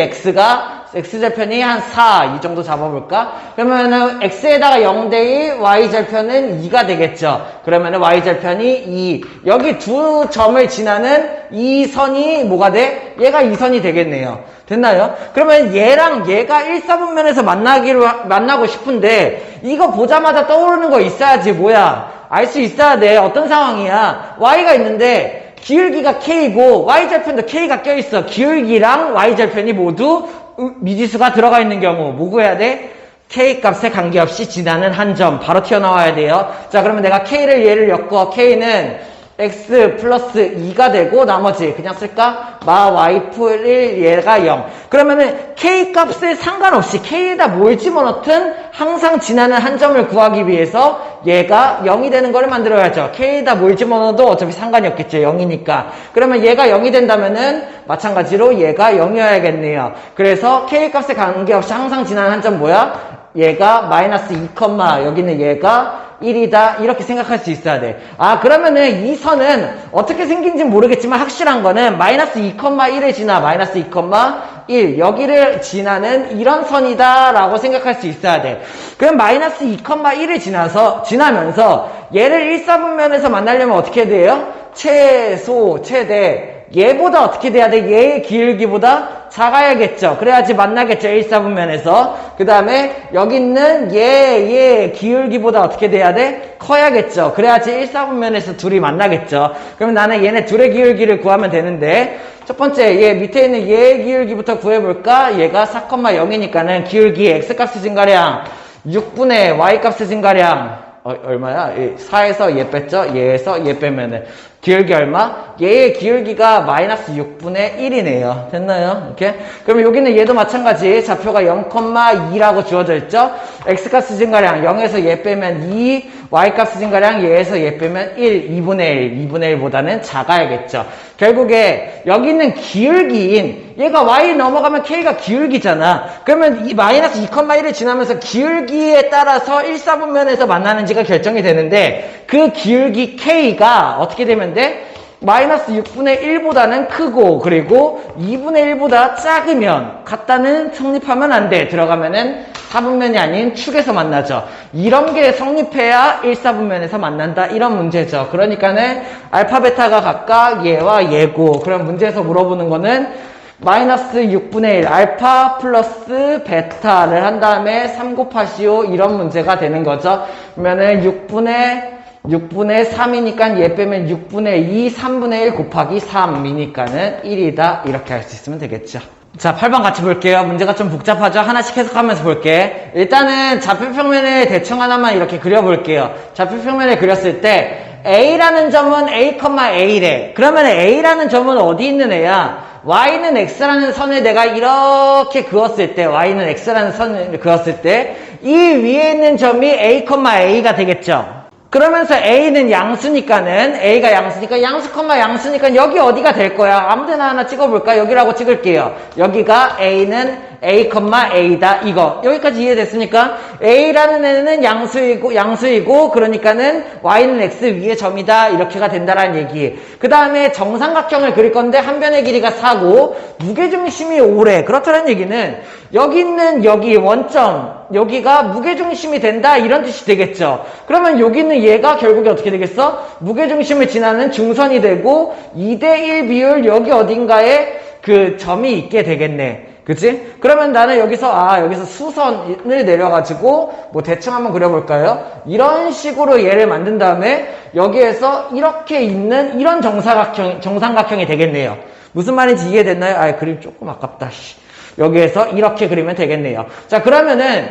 X절편이 한 4, 이 정도 잡아볼까? 그러면은 X에다가 0대2, Y절편은 2가 되겠죠. 그러면은 Y절편이 2. 여기 두 점을 지나는 이 선이 뭐가 돼? 얘가 이 선이 되겠네요. 됐나요? 그러면 얘랑 얘가 1, 4분면에서 만나고 싶은데, 이거 보자마자 떠오르는 거 있어야지, 뭐야? 알 수 있어야 돼. 어떤 상황이야? Y가 있는데, 기울기가 K고, Y절편도 K가 껴있어. 기울기랑 Y절편이 모두 미지수가 들어가 있는 경우 뭐 구해야 돼? K값에 관계없이 지나는 한 점 바로 튀어나와야 돼요. 자, 그러면 내가 K를 얘를 엮어. K는 x 플러스 2가 되고 나머지 그냥 쓸까? 마 y풀 1 얘가 0. 그러면은 k 값에 상관없이 k에다 뭘 집어넣든 항상 지나는 한 점을 구하기 위해서 얘가 0이 되는 거를 만들어야죠. k에다 뭘 집어넣어도 어차피 상관이 없겠죠. 0이니까. 그러면 얘가 0이 된다면은 마찬가지로 얘가 0이어야겠네요. 그래서 k 값에 관계없이 항상 지나는 한 점 뭐야? 얘가 마이너스 2, 여기는 얘가 1이다 이렇게 생각할 수 있어야 돼. 아 그러면은 이 선은 어떻게 생긴지 모르겠지만 확실한 거는 마이너스 2,1을 지나 마이너스 2,1 여기를 지나는 이런 선이다 라고 생각할 수 있어야 돼. 그럼 마이너스 2,1을 지나면서 얘를 1사분면에서 만나려면 어떻게 돼요? 최대 얘보다 어떻게 돼야 돼? 얘의 기울기보다 작아야겠죠. 그래야지 만나겠죠. 1사분면에서. 그 다음에 여기 있는 얘의 기울기보다 어떻게 돼야 돼? 커야겠죠. 그래야지 1사분면에서 둘이 만나겠죠. 그러면 나는 얘네 둘의 기울기를 구하면 되는데 첫 번째 얘 밑에 있는 얘의 기울기부터 구해볼까? 얘가 4,0이니까는 기울기 x값의 증가량 6분의 y값의 증가량 얼마야? 4에서 얘 뺐죠? 얘에서 얘 빼면은 기울기 얼마? 얘의 기울기가 마이너스 6분의 1이네요. 됐나요? 이렇게? 그러면 여기는 얘도 마찬가지. 좌표가 0,2라고 주어져 있죠? x값의 증가량 0에서 얘 빼면 2, y값의 증가량 얘에서 얘 빼면 1, 2분의 1보다는 작아야겠죠. 결국에 여기 있는 기울기인 얘가 y 넘어가면 k가 기울기잖아. 그러면 이 마이너스 2,1을 지나면서 기울기에 따라서 1사분면에서 만나는지가 결정이 되는데 그 기울기 k가 어떻게 되면 돼? 마이너스 6분의 1보다는 크고 그리고 2분의 1보다 작으면 같다는 성립하면 안 돼. 들어가면은 4분면이 아닌 축에서 만나죠. 이런 게 성립해야 1사분면에서 만난다. 이런 문제죠. 그러니까는 알파 베타가 각각 얘와 얘고 그럼 문제에서 물어보는 거는 마이너스 6분의 1 알파 플러스 베타를 한 다음에 3 곱하시오 이런 문제가 되는 거죠. 그러면은 6분의 3이니까 얘 빼면 6분의 2, 3분의 1 곱하기 3이니까는 1이다. 이렇게 할 수 있으면 되겠죠. 자, 8번 같이 볼게요. 문제가 좀 복잡하죠? 하나씩 해석하면서 볼게. 일단은 좌표평면을 대충 하나만 이렇게 그려볼게요. 좌표평면을 그렸을 때 A라는 점은 A,A래. 그러면 A라는 점은 어디 있는 애야? Y는 X라는 선을 내가 이렇게 그었을 때, Y는 X라는 선을 그었을 때, 이 위에 있는 점이 A,A가 되겠죠? 그러면서 A는 양수니까는, A가 양수니까, 양수니까 여기 어디가 될 거야? 아무 데나 하나 찍어볼까? 여기라고 찍을게요. 여기가 A는 A,A다. 이거. 여기까지 이해됐습니까? A라는 애는 양수이고, 그러니까는 Y는 X 위에 점이다. 이렇게가 된다라는 얘기. 그 다음에 정삼각형을 그릴 건데, 한 변의 길이가 4고, 무게중심이 5래. 그렇다는 얘기는, 여기 있는 여기 원점, 여기가 무게중심이 된다. 이런 뜻이 되겠죠. 그러면 여기 있는 얘가 결국에 어떻게 되겠어? 무게중심을 지나는 중선이 되고, 2대1 비율 여기 어딘가에 그 점이 있게 되겠네. 그치? 그러면 나는 여기서 수선을 내려가지고, 뭐 대충 한번 그려볼까요? 이런 식으로 얘를 만든 다음에, 여기에서 이렇게 있는 이런 정삼각형이 되겠네요. 무슨 말인지 이해됐나요? 그림 조금 아깝다. 여기에서 이렇게 그리면 되겠네요. 자, 그러면은,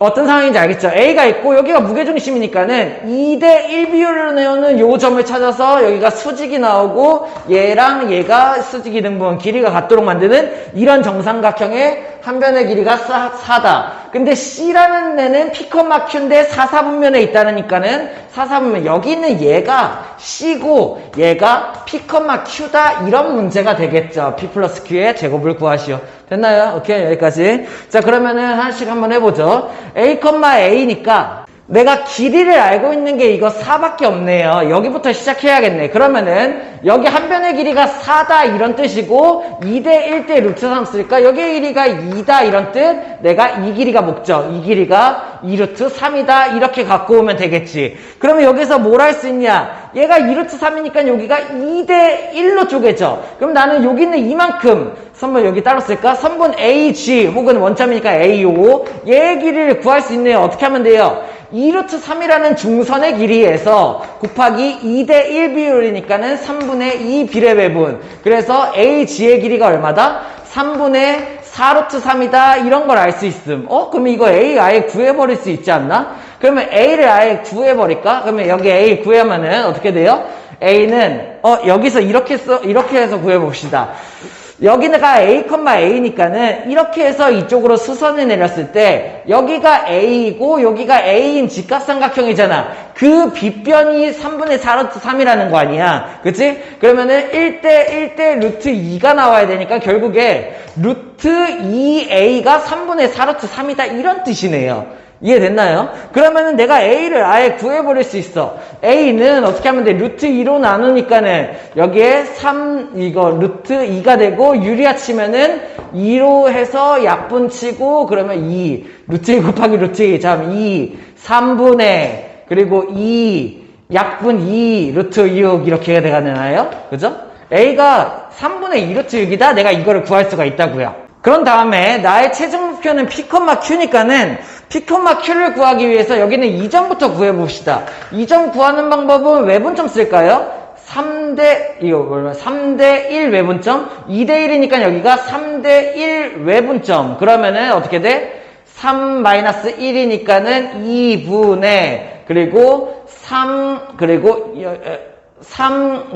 어떤 상황인지 알겠죠? A가 있고 여기가 무게중심이니까는 2대1 비율로 내오는 요 점을 찾아서 여기가 수직이 나오고 얘랑 얘가 수직이 등분 길이가 같도록 만드는 이런 정삼각형의 한 변의 길이가 4다. 근데 C라는 애는 P,Q인데 4사분면에 있다니까는 4사분면 여기 있는 얘가 C고 얘가 P,Q다 이런 문제가 되겠죠. P 플러스 Q의 제곱을 구하시오. 됐나요? 오케이, 여기까지. 자, 그러면은 하나씩 한번 해보죠. A,A니까 내가 길이를 알고 있는 게 이거 4밖에 없네요. 여기부터 시작해야겠네. 그러면은 여기 한 변의 길이가 4다 이런 뜻이고 2대 1대 루트 3 쓸까? 여기의 길이가 2다 이런 뜻. 내가 이 길이가 목적. 이 길이가 2루트 3이다 이렇게 갖고 오면 되겠지. 그러면 여기서 뭘 할 수 있냐? 얘가 2루트 3이니까 여기가 2대 1로 쪼개져. 그럼 나는 여기 있는 이만큼 선분 여기 따로 쓸까? 선분 AG 혹은 원점이니까 AO 얘의 길이를 구할 수 있네요. 어떻게 하면 돼요? 2루트 3이라는 중선의 길이에서 곱하기 2대1 비율이니까는 3분의 2 비례 배분. 그래서 AG의 길이가 얼마다? 3분의 4루트 3이다. 이런 걸 알 수 있음. 그러면 이거 A 아예 구해버릴 수 있지 않나? 그러면 A를 아예 구해버릴까? 그러면 여기 A 구하면은 어떻게 돼요? A는 여기서 이렇게 해서 구해봅시다. 여기가 A, A니까는 이렇게 해서 이쪽으로 수선을 내렸을 때 여기가 A이고 여기가 A인 직각삼각형이잖아. 그 빗변이 3분의 4 루트 3이라는 거 아니야. 그치? 그러면은 1대 루트 2가 나와야 되니까 결국에 루트 2A가 3분의 4 루트 3이다. 이런 뜻이네요. 이해됐나요? 그러면은 내가 A를 아예 구해버릴 수 있어. A는 어떻게 하면 돼? 루트 2로 나누니까는 여기에 루트 2가 되고 유리화 치면은 2로 해서 약분 치고 그러면 2. 루트 2 곱하기 루트 2. 자, 2. 3분의 그리고 2. 약분 2. 루트 6. 이렇게 되나요? 그죠? A가 3분의 2 루트 6이다. 내가 이거를 구할 수가 있다고요. 그런 다음에 나의 최종 목표는 P, Q니까는 P, Q를 구하기 위해서 여기는 2점부터 구해봅시다. 2점 구하는 방법은 외분점 쓸까요? 3대 1 외분점? 2대 1이니까 여기가 3대 1 외분점. 그러면은 어떻게 돼? 3-1이니까는 2분의 그리고 3,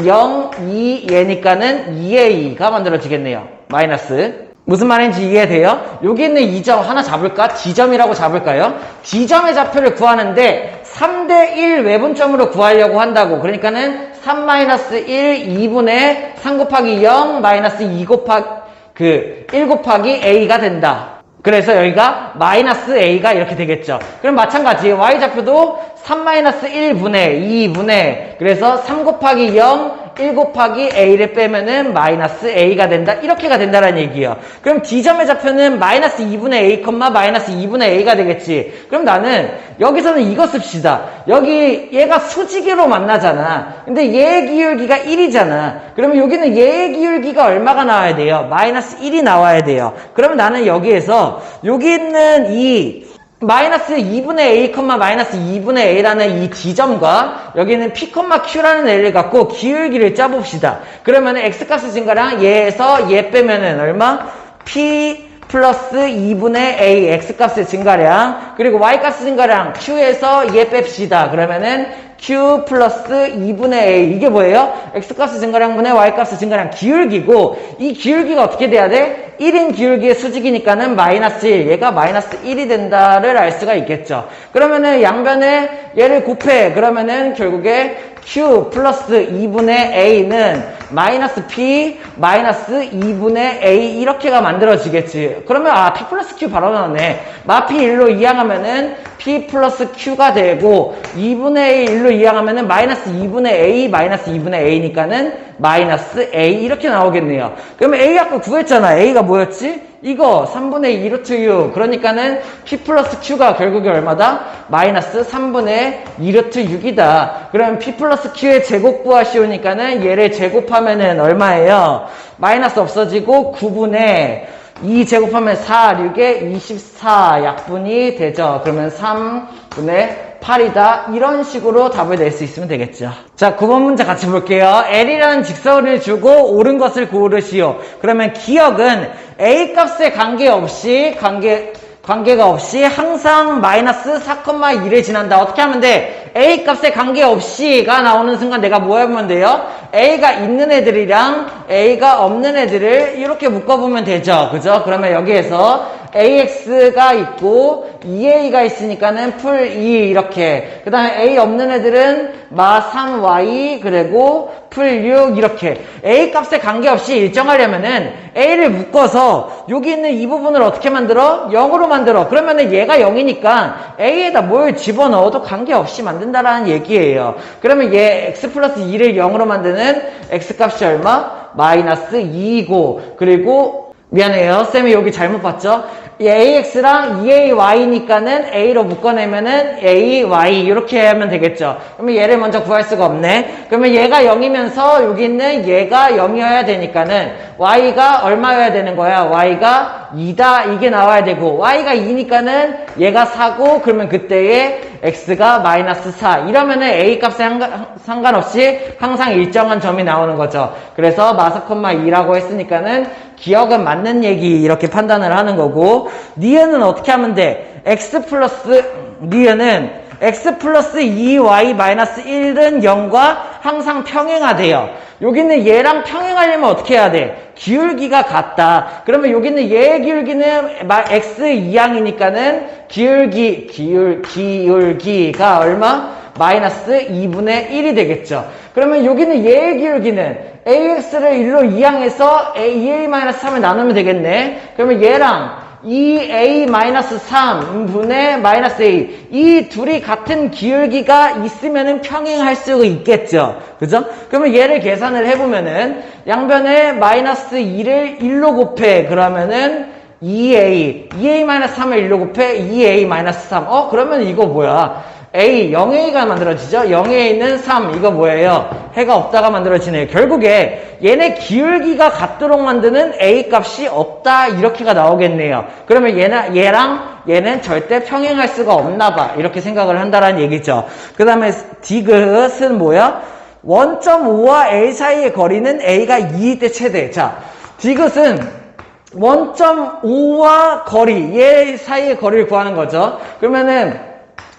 0, 2 얘니까는 2A가 만들어지겠네요. 마이너스. 무슨 말인지 이해돼요? 여기 있는 2점 하나 잡을까? D점이라고 잡을까요? D점의 좌표를 구하는데 3대1 외분점으로 구하려고 한다고. 그러니까는 3-1, 2분의 3 곱하기 0 마이너스 2 곱하기 1 곱하기 A가 된다. 그래서 여기가 마이너스 A가 이렇게 되겠죠. 그럼 마찬가지 Y좌표도 3-1분의 2분의 그래서 3 곱하기 0 1 곱하기 A를 빼면은 마이너스 A가 된다. 이렇게가 된다는 얘기예요. 그럼 D점의 좌표는 마이너스 2분의 A, 마이너스 2분의 A가 되겠지. 그럼 나는 여기서는 이거 씁시다. 여기 얘가 수직으로 만나잖아. 근데 얘의 기울기가 1이잖아. 그러면 여기는 얘의 기울기가 얼마가 나와야 돼요? 마이너스 1이 나와야 돼요. 그러면 나는 여기에서 여기 있는 이 마이너스 2분의 A, 마이너스 2분의 A라는 이 D점과 여기는 P, Q라는 애를 갖고 기울기를 짜봅시다. 그러면 X값의 증가랑 얘에서 얘 빼면은 얼마? P 플러스 2분의 A, X값의 증가량 그리고 Y값의 증가량 Q에서 얘 뺍시다. 그러면은 Q 플러스 2분의 A 이게 뭐예요? X값의 증가량분의 Y값의 증가량 기울기고 이 기울기가 어떻게 돼야 돼? 1인 기울기의 수직이니까는 마이너스 1 얘가 마이너스 1이 된다를 알 수가 있겠죠. 그러면은 양변에 얘를 곱해 그러면은 결국에 Q 플러스 2분의 A는 마이너스 P 마이너스 2분의 A 이렇게가 만들어지겠지. 그러면 P 플러스 Q 바로 나오네. 마피 1로 이항하면은 P 플러스 Q가 되고 2분의 A 1로 이항하면은 마이너스 2분의 A 마이너스 2분의 A니까는 마이너스 A 이렇게 나오겠네요. 그러면 A 아까 구했잖아. A가 뭐였지? 이거 3분의 2 루트 6 그러니까는 P 플러스 Q가 결국에 얼마다? 마이너스 3분의 2 루트 6이다. 그러면 P 플러스 Q의 제곱 구하시오니까는 얘를 제곱하면은 얼마예요? 마이너스 없어지고 9분의 2 제곱하면 4, 6에 24 약분이 되죠. 그러면 3분의 8이다. 이런 식으로 답을 낼 수 있으면 되겠죠. 자, 9번 문제 같이 볼게요. L이라는 직선을 주고 옳은 것을 고르시오. 그러면 기억은 A 값에 관계가 없이 항상 마이너스 4,1을 지난다. 어떻게 하면 돼? A 값에 관계없이가 나오는 순간 내가 뭐 하면 돼요? A가 있는 애들이랑 A가 없는 애들을 이렇게 묶어보면 되죠. 그죠? 그러면 여기에서 AX가 있고 2A가 있으니까는 풀 2 이렇게 그 다음에 A 없는 애들은 마 3Y 그리고 풀 6 이렇게 A 값에 관계없이 일정하려면은 A를 묶어서 여기 있는 이 부분을 어떻게 만들어? 0으로 만들어. 그러면은 얘가 0이니까 A에다 뭘 집어넣어도 관계없이 만든다라는 얘기예요. 그러면 얘 X 플러스 2를 0으로 만드는 X값이 얼마? 마이너스 2이고 그리고 미안해요. 쌤이 여기 잘못 봤죠? AX랑 2AY니까는 A로 묶어내면은 AY 이렇게 하면 되겠죠. 그러면 얘를 먼저 구할 수가 없네. 그러면 얘가 0이면서 여기 있는 얘가 0이어야 되니까는 Y가 얼마여야 되는 거야? Y가 2다 이게 나와야 되고 Y가 2니까는 얘가 4고 그러면 그때에 X가 마이너스 4 이러면은 A 값에 상관없이 항상 일정한 점이 나오는 거죠. 그래서 마사,2라고 했으니까는 기억은 맞는 얘기 이렇게 판단을 하는 거고 니은은 어떻게 하면 돼? X 플러스 니은은 x 플러스 2y 마이너스 1은 0과 항상 평행하대요. 여기는 얘랑 평행하려면 어떻게 해야 돼? 기울기가 같다. 그러면 여기는 얘의 기울기는 x 2항이니까는 기울기가 얼마? 마이너스 2분의 1이 되겠죠. 그러면 여기는 얘의 기울기는 ax를 1로 2항해서 2a-3을 나누면 되겠네. 그러면 얘랑 2a-3분의 마이너스 a, 이 둘이 같은 기울기가 있으면은 평행할 수 있겠죠. 그죠? 그러면 얘를 계산을 해보면은 양변에 마이너스 2를 1로 곱해. 그러면은 2a-3을 1로 곱해 2a-3. 그러면 이거 뭐야? A, 0A가 만들어지죠? 0A는 3, 이거 뭐예요? 해가 없다가 만들어지네요. 결국에 얘네 기울기가 같도록 만드는 A 값이 없다, 이렇게가 나오겠네요. 그러면 얘랑 얘는 절대 평행할 수가 없나 봐, 이렇게 생각을 한다라는 얘기죠. 그 다음에 디귿은 뭐야? 1.5와 A 사이의 거리는 A가 2일 때 최대. 자, 디귿은 1.5와 거리, 얘 사이의 거리를 구하는 거죠. 그러면은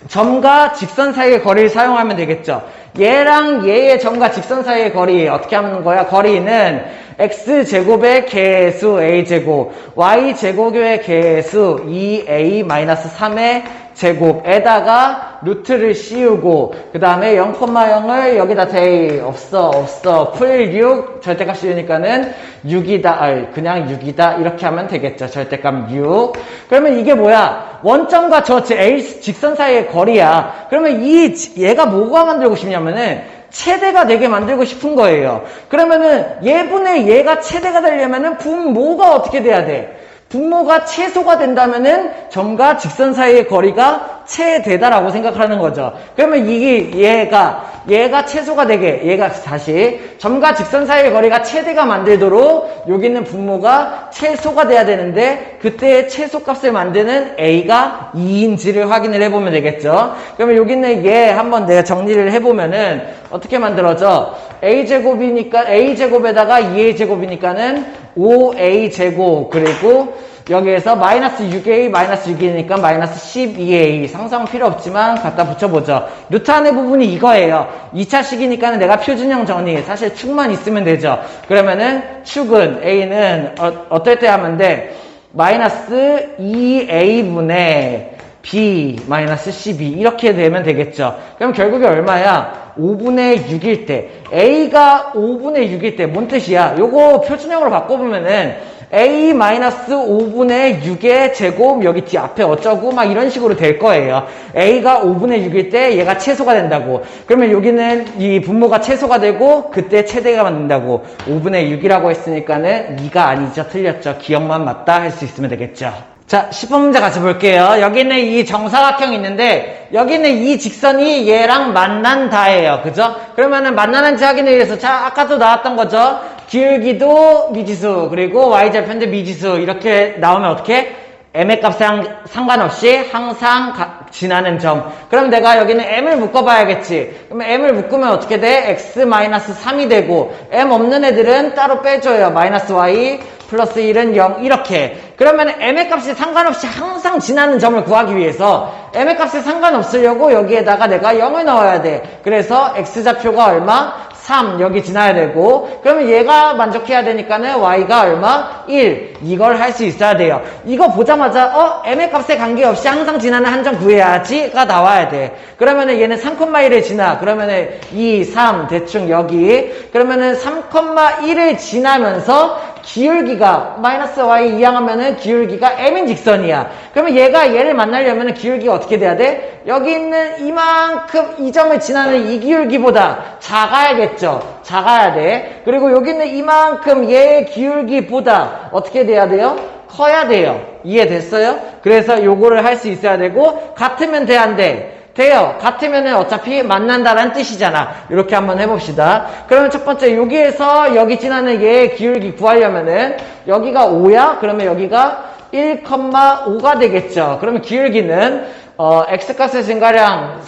점과 직선 사이의 거리를 사용하면 되겠죠. 얘랑 얘의 점과 직선 사이의 거리 어떻게 하는 거야? 거리는 x제곱의 개수 a제곱, y제곱의 개수 2a-3의 제곱에다가 루트를 씌우고 그 다음에 0,0을 여기다 대입. 없어 풀 6 절대값 씌우니까는 6이다. 그냥 6이다 이렇게 하면 되겠죠. 절대값 6. 그러면 이게 뭐야? 원점과 저 A 직선 사이의 거리야. 그러면 얘가 뭐가 만들고 싶냐면은 최대가 되게 만들고 싶은 거예요. 그러면은 얘분의 얘가 최대가 되려면은 분모가 어떻게 돼야 돼? 분모가 최소가 된다면은 점과 직선 사이의 거리가 최대다라고 생각하는 거죠. 그러면 얘가 최소가 되게, 얘가 다시 점과 직선 사이의 거리가 최대가 만들도록 여기는 분모가 최소가 돼야 되는데 그때의 최소값을 만드는 A가 2인지를 확인을 해보면 되겠죠. 그러면 여기는 얘 한번 내가 정리를 해보면은 어떻게 만들어져? A제곱에다가 2A제곱이니까는 5A제곱, 그리고 여기에서 마이너스 6A 마이너스 6이니까 마이너스 12A. 상상은 필요 없지만 갖다 붙여보죠. 루트 안의 부분이 이거예요. 2차식이니까 내가 표준형 정리, 사실 축만 있으면 되죠. 그러면은 축은 A는 어떨 때 하면 돼? 마이너스 2A분의 B 마이너스 12 이렇게 되면 되겠죠. 그럼 결국에 얼마야? 5분의 6일 때. A가 5분의 6일 때 뭔 뜻이야? 요거 표준형으로 바꿔보면은 A-5분의 6의 제곱 여기 뒤 앞에 어쩌고 막 이런 식으로 될 거예요. A가 5분의 6일 때 얘가 최소가 된다고. 그러면 여기는 이 분모가 최소가 되고 그때 최대가 만든다고. 5분의 6이라고 했으니까는 2가 아니죠. 틀렸죠. 기억만 맞다 할 수 있으면 되겠죠. 자, 10번 문제 같이 볼게요. 여기는 이 정사각형이 있는데 여기는 이 직선이 얘랑 만난다예요. 그죠? 그러면은 만나는지 확인을 위해서 자, 아까도 나왔던 거죠. 기울기도 미지수, 그리고 y절편도 미지수 이렇게 나오면 어떻게? m의 값에 상관없이 항상 지나는 점. 그럼 내가 여기는 m을 묶어봐야겠지. 그러면 m을 묶으면 어떻게 돼? x-3이 되고 m 없는 애들은 따로 빼줘요. 마이너스 y 플러스 1은 0 이렇게. 그러면 m의 값이 상관없이 항상 지나는 점을 구하기 위해서 m의 값에 상관없으려고 여기에다가 내가 0을 넣어야 돼. 그래서 x좌표가 얼마? 3 여기 지나야 되고, 그러면 얘가 만족해야 되니까는 y가 얼마? 1. 이걸 할 수 있어야 돼요. 이거 보자마자 m의 값에 관계없이 항상 지나는 한 점 구해야지가 나와야 돼. 그러면은 얘는 3,1을 지나. 그러면은 2, 3 대충 여기. 그러면은 3,1을 지나면서 기울기가 마이너스 y 이항하면은 기울기가 m인 직선이야. 그러면 얘를 만나려면은 기울기가 어떻게 돼야 돼? 여기 있는 이만큼 이 점을 지나는 이 기울기보다 작아야겠죠. 작아야 돼. 그리고 여기 있는 이만큼 얘의 기울기보다 어떻게 돼야 돼요? 커야 돼요. 이해됐어요? 그래서 요거를 할 수 있어야 되고, 같으면 돼, 안 돼? 돼요. 같으면은 어차피 만난다라는 뜻이잖아. 이렇게 한번 해봅시다. 그러면 첫 번째 여기에서 여기 지나는 얘의 기울기 구하려면은 여기가 5야? 그러면 여기가 1,5가 되겠죠. 그러면 기울기는 x값의 증가량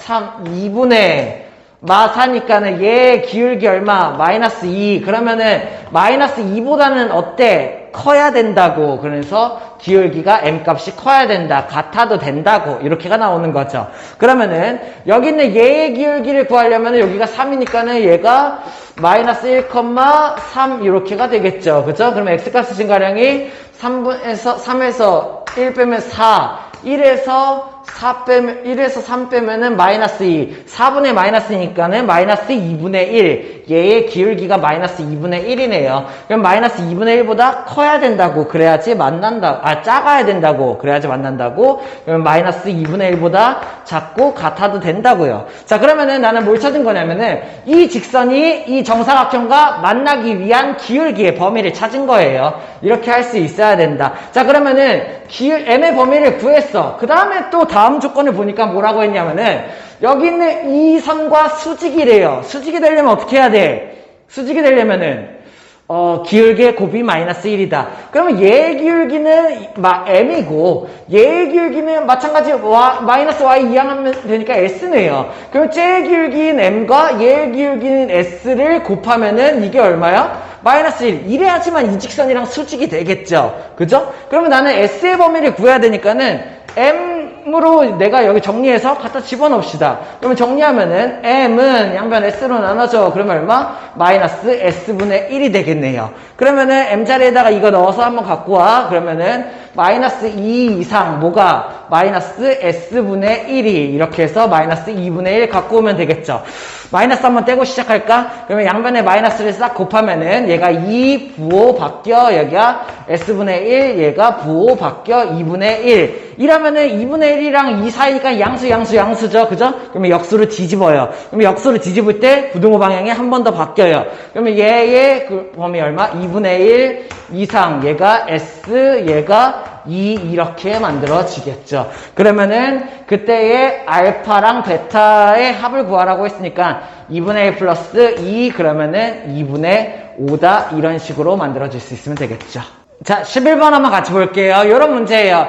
2분의 마4니까는 얘 기울기 얼마? 마이너스 2. 그러면은 마이너스 2보다는 어때? 커야 된다고. 그래서 기울기가 m 값이 커야 된다. 같아도 된다고. 이렇게가 나오는 거죠. 그러면은 여기 있는 얘의 기울기를 구하려면 여기가 3이니까는 얘가 마이너스 1,3 이렇게가 되겠죠. 그죠? 그러면 x값의 증가량이 3에서 1 빼면 4. 1에서 3 빼면은 마이너스 2. 4분의 마이너스니까는 마이너스 2분의 1. 얘의 기울기가 마이너스 2분의 1이네요. 그럼 마이너스 2분의 1보다 커야 된다고. 그래야지 만난다. 작아야 된다고. 그래야지 만난다고. 그러면 마이너스 2분의 1보다 작고 같아도 된다고요. 자, 그러면은 나는 뭘 찾은 거냐면은 이 직선이 이 정사각형과 만나기 위한 기울기의 범위를 찾은 거예요. 이렇게 할 수 있어야 된다. 자, 그러면은 m의 범위를 구했어. 그 다음에 또 다음 조건을 보니까 뭐라고 했냐면은 여기 있는 이 선과 수직이래요. 수직이 되려면 어떻게 해야 돼? 수직이 되려면은 기울기의 곱이 마이너스 1이다. 그러면 얘의 기울기는 m이고 얘의 기울기는 마찬가지 마이너스 y 이항하면 되니까 s네요. 그럼 쟤의 기울기인 m과 얘의 기울기인 s를 곱하면은 이게 얼마야? 마이너스 1. 이래야지만 이 직선이랑 수직이 되겠죠. 그죠? 그러면 나는 s의 범위를 구해야 되니까는 m으로 내가 여기 정리해서 갖다 집어넣읍시다. 그러면 정리하면은 m은 양변 s로 나눠져. 그러면 얼마? 마이너스 s분의 1이 되겠네요. 그러면은 m 자리에다가 이거 넣어서 한번 갖고 와. 그러면은 마이너스 2 이상 뭐가? 마이너스 s분의 1이 이렇게 해서 마이너스 2분의 1 갖고 오면 되겠죠. 마이너스 한번 떼고 시작할까? 그러면 양변에 마이너스를 싹 곱하면은 얘가 2 부호 바뀌어. 여기가 s분의 1, 얘가 부호 바뀌어 2분의 1. 이러면은 2분의 1이랑 2 사이니까 양수죠. 그죠? 그러면 역수를 뒤집어요. 그러면 역수를 뒤집을 때 부등호 방향이 한 번 더 바뀌어요. 그러면 얘의 그 범위 얼마? 2분의 1 이상. 얘가 s, 얘가 2 이렇게 만들어지겠죠. 그러면은 그때의 알파랑 베타의 합을 구하라고 했으니까 2분의 1 플러스 2 그러면은 2분의 5다 이런 식으로 만들어질 수 있으면 되겠죠. 자, 11번 한번 같이 볼게요. 이런 문제예요.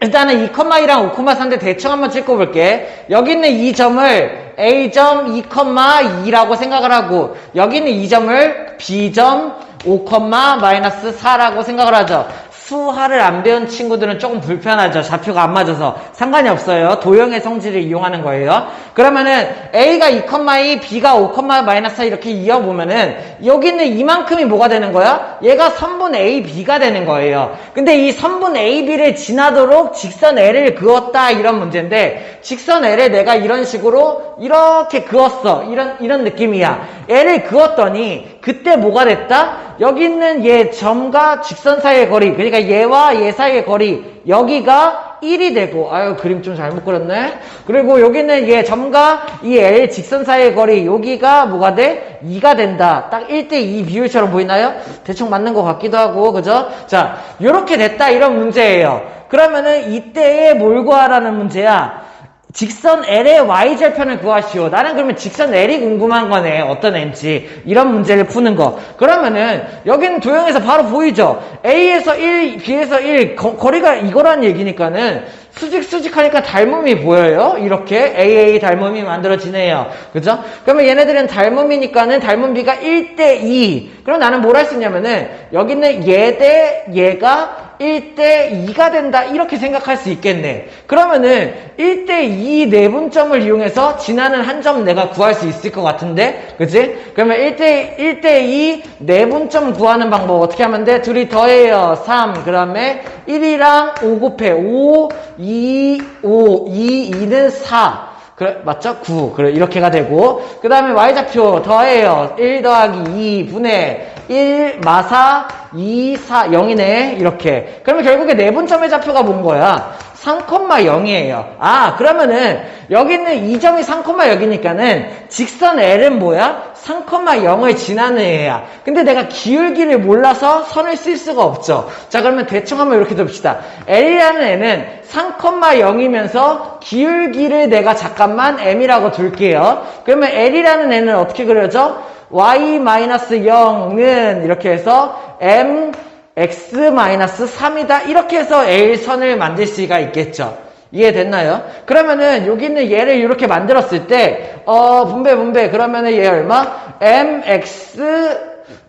일단은 2,2랑 5,3인데 대충 한번 찍어볼게. 여기 있는 이 점을 A점 2,2라고 생각을 하고 여기 있는 이 점을 B점 5,-4라고 생각을 하죠. 수화를 안 배운 친구들은 조금 불편하죠. 좌표가 안 맞아서. 상관이 없어요. 도형의 성질을 이용하는 거예요. 그러면은 A가 2,2, B가 5,-4 이렇게 이어보면은 여기 있는 이만큼이 뭐가 되는 거야? 얘가 선분 A, B가 되는 거예요. 근데 이 선분 A, B를 지나도록 직선 L을 그었다 이런 문제인데 직선 L을 내가 이런 식으로 이렇게 그었어. 이런 느낌이야. L을 그었더니 그때 뭐가 됐다? 여기 있는 얘 점과 직선 사이의 거리, 그러니까 얘와 얘 사이의 거리, 여기가 1이 되고, 아유, 그림 좀 잘못 그렸네? 그리고 여기 있는 얘 점과 이 L 직선 사이의 거리, 여기가 뭐가 돼? 2가 된다. 딱 1대2 비율처럼 보이나요? 대충 맞는 것 같기도 하고, 그죠? 자, 요렇게 됐다, 이런 문제예요. 그러면은 이때에 뭘 구하라는 문제야? 직선 L의 y절편을 구하시오. 나는 그러면 직선 L이 궁금한 거네. 어떤 n지. 이런 문제를 푸는 거. 그러면은 여기는 도형에서 바로 보이죠. A에서 1, B에서 1 거리가 이거란 얘기니까는 수직하니까 닮음이 보여요. 이렇게 AA 닮음이 만들어지네요. 그죠? 그러면 얘네들은 닮음이니까는 닮음 B가 1대2. 그럼 나는 뭘 할 수 있냐면은 여기 있는 얘 대 얘가 1대2가 된다 이렇게 생각할 수 있겠네. 그러면은 1대2 내분점을 이용해서 지나는 한 점 내가 구할 수 있을 것 같은데 그치? 그러면 1대2 내분점 구하는 방법 어떻게 하면 돼? 둘이 더해요. 3 그 다음에 1이랑 5 곱해 5 2 2는 4 그래, 맞죠? 9. 그래, 이렇게가 되고. 그 다음에 y좌표 더해요. 1 더하기 2 분의 1 마사 2 4 0이네. 이렇게. 그러면 결국에 내분점의 좌표가 뭔 거야? 3,0이에요. 아, 그러면은 여기 있는 이 점이 3,0이니까는 직선 L은 뭐야? 3,0을 지나는 애야. 근데 내가 기울기를 몰라서 선을 쓸 수가 없죠. 자, 그러면 대충 한번 이렇게 둡시다. L이라는 애는 3,0이면서 기울기를 내가 잠깐만 M이라고 둘게요. 그러면 L이라는 애는 어떻게 그려져? y-0은 이렇게 해서 M x-3이다. 이렇게 해서 L선을 만들 수가 있겠죠. 이해됐나요? 그러면은 여기 있는 얘를 이렇게 만들었을 때 분배 그러면은 얘 얼마? mx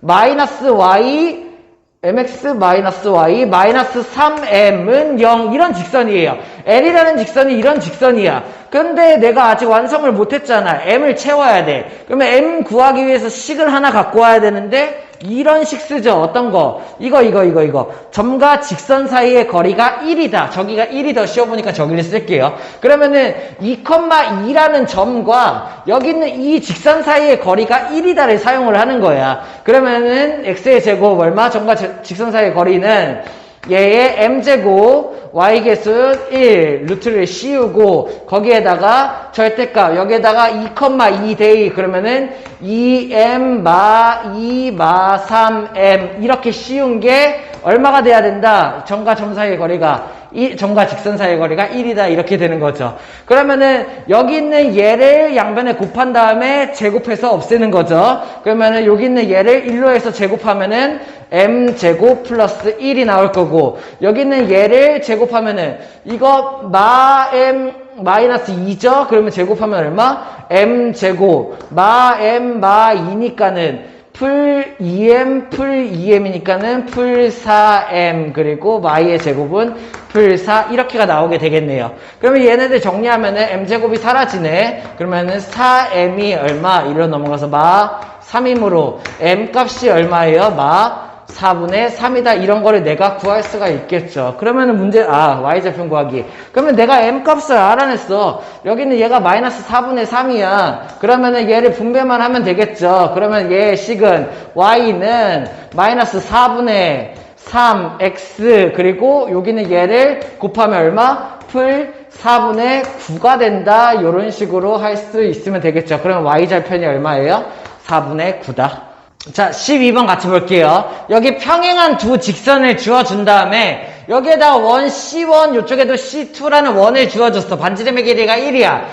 마이너스 y 마이너스 3m은 0 이런 직선이에요. L이라는 직선이 이런 직선이야. 근데 내가 아직 완성을 못했잖아. M을 채워야 돼. 그러면 M 구하기 위해서 식을 하나 갖고 와야 되는데 이런 식 쓰죠. 어떤 거? 이거. 점과 직선 사이의 거리가 1이다. 저기가 1이 더 쉬워 보니까 저기를 쓸게요. 그러면은 2,2라는 점과 여기 있는 이 직선 사이의 거리가 1이다를 사용을 하는 거야. 그러면은 x의 제곱 얼마? 점과 직선 사이의 거리는 얘의 m제곱 y개수 1 루트를 씌우고 거기에다가 절대값 여기에다가 2,2 대이 그러면은 2m 마 2 마 3m 이렇게 씌운 게 얼마가 돼야 된다? 점과 점 사이의 거리가 점과 직선 사이의 거리가 1이다 이렇게 되는 거죠. 그러면은 여기 있는 얘를 양변에 곱한 다음에 제곱해서 없애는 거죠. 그러면은 여기 있는 얘를 1로 해서 제곱하면은 m제곱 플러스 1이 나올 거고 여기 있는 얘를 제곱하면은 이거 마 m 마이너스 2죠? 그러면 제곱하면 얼마? m제곱 마 m 마 2니까는 풀 2m 풀 2m이니까는 풀 4m 그리고 y의 제곱은 풀 4 이렇게가 나오게 되겠네요. 그러면 얘네들 정리하면은 m제곱이 사라지네. 그러면은 4m이 얼마? 이리로 넘어가서 마 3이므로 m 값이 얼마예요? 마 4분의 3이다. 이런 거를 내가 구할 수가 있겠죠. 그러면은 y좌표 구하기. 그러면 내가 m 값을 알아냈어. 여기는 얘가 마이너스 4분의 3이야. 그러면은 얘를 분배만 하면 되겠죠. 그러면 얘의 식은 y는 마이너스 4분의 3x 그리고 여기는 얘를 곱하면 얼마? 풀 4분의 9가 된다. 이런 식으로 할 수 있으면 되겠죠. 그러면 y좌편이 얼마예요? 4분의 9다. 자, 12번 같이 볼게요. 여기 평행한 두 직선을 주어준 다음에 여기에다가 원 C1 이쪽에도 C2라는 원을 주어줬어. 반지름의 길이가 1이야.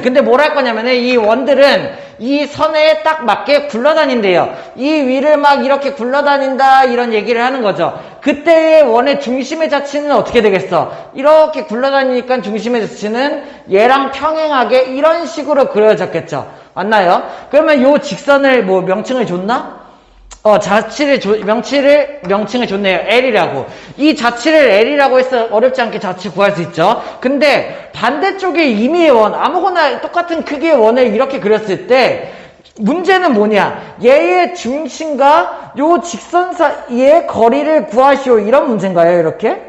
근데 뭘 할 거냐면은 이 원들은 이 선에 딱 맞게 굴러다닌대요. 이 위를 막 이렇게 굴러다닌다 이런 얘기를 하는 거죠. 그때의 원의 중심의 자치는 어떻게 되겠어? 이렇게 굴러다니니까 중심의 자치는 얘랑 평행하게 이런 식으로 그려졌겠죠. 맞나요? 그러면 요 직선을 뭐 명칭을 줬나? 명칭을 줬네요. L이라고. 이 자치를 L이라고 해서 어렵지 않게 자치 구할 수 있죠. 근데 반대쪽에 임의의 원, 아무거나 똑같은 크기의 원을 이렇게 그렸을 때 문제는 뭐냐? 얘의 중심과 요 직선 사이의 거리를 구하시오. 이런 문제인가요? 이렇게?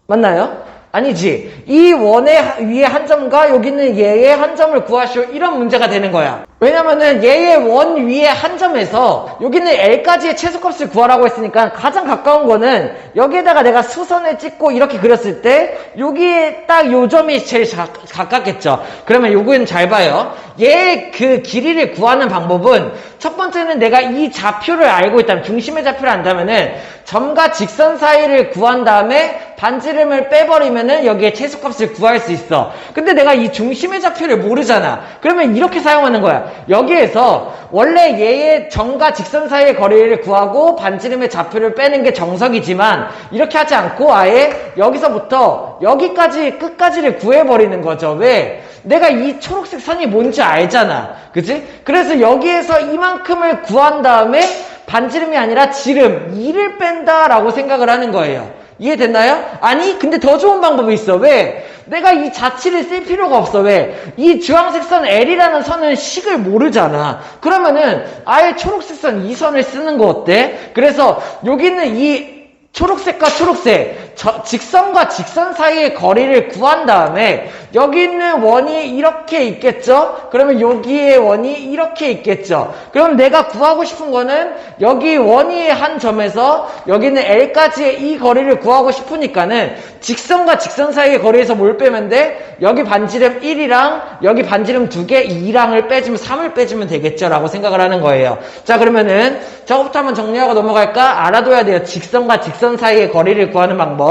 맞나요? 아니지. 이 원의 위에 한 점과 여기 있는 얘의 한 점을 구하시오. 이런 문제가 되는 거야. 왜냐면은 얘의 원 위에 한 점에서 여기는 L까지의 최소값을 구하라고 했으니까 가장 가까운 거는 여기에다가 내가 수선을 찍고 이렇게 그렸을 때 여기에 딱 요 점이 제일 가깝겠죠. 그러면 요거는 잘 봐요. 얘의 그 길이를 구하는 방법은 첫 번째는 내가 이 좌표를 알고 있다면 중심의 좌표를 안다면은 점과 직선 사이를 구한 다음에 반지름을 빼버리면은 여기에 최소값을 구할 수 있어. 근데 내가 이 중심의 좌표를 모르잖아. 그러면 이렇게 사용하는 거야. 여기에서 원래 얘의 점과 직선 사이의 거리를 구하고 반지름의 좌표를 빼는 게 정석이지만 이렇게 하지 않고 아예 여기서부터 여기까지 끝까지를 구해버리는 거죠. 왜? 내가 이 초록색 선이 뭔지 알잖아. 그치? 그래서 여기에서 이만큼을 구한 다음에 반지름이 아니라 지름 2를 뺀다라고 생각을 하는 거예요. 이해됐나요? 아니 근데 더 좋은 방법이 있어. 왜? 내가 이 자치를 쓸 필요가 없어. 왜? 이 주황색 선 L이라는 선은 식을 모르잖아. 그러면은 아예 초록색 선 이 선을 쓰는 거 어때? 그래서 여기는 이 초록색과 초록색 직선과 직선 사이의 거리를 구한 다음에 여기 있는 원이 이렇게 있겠죠? 그러면 여기에 원이 이렇게 있겠죠? 그럼 내가 구하고 싶은 거는 여기 원이 한 점에서 여기는 L까지의 이 거리를 구하고 싶으니까는 직선과 직선 사이의 거리에서 뭘 빼면 돼? 여기 반지름 1이랑 여기 반지름 2개 2랑을 빼주면 3을 빼주면 되겠죠? 라고 생각을 하는 거예요. 자 그러면은 저거부터 한번 정리하고 넘어갈까? 알아둬야 돼요. 직선과 직선 사이의 거리를 구하는 방법.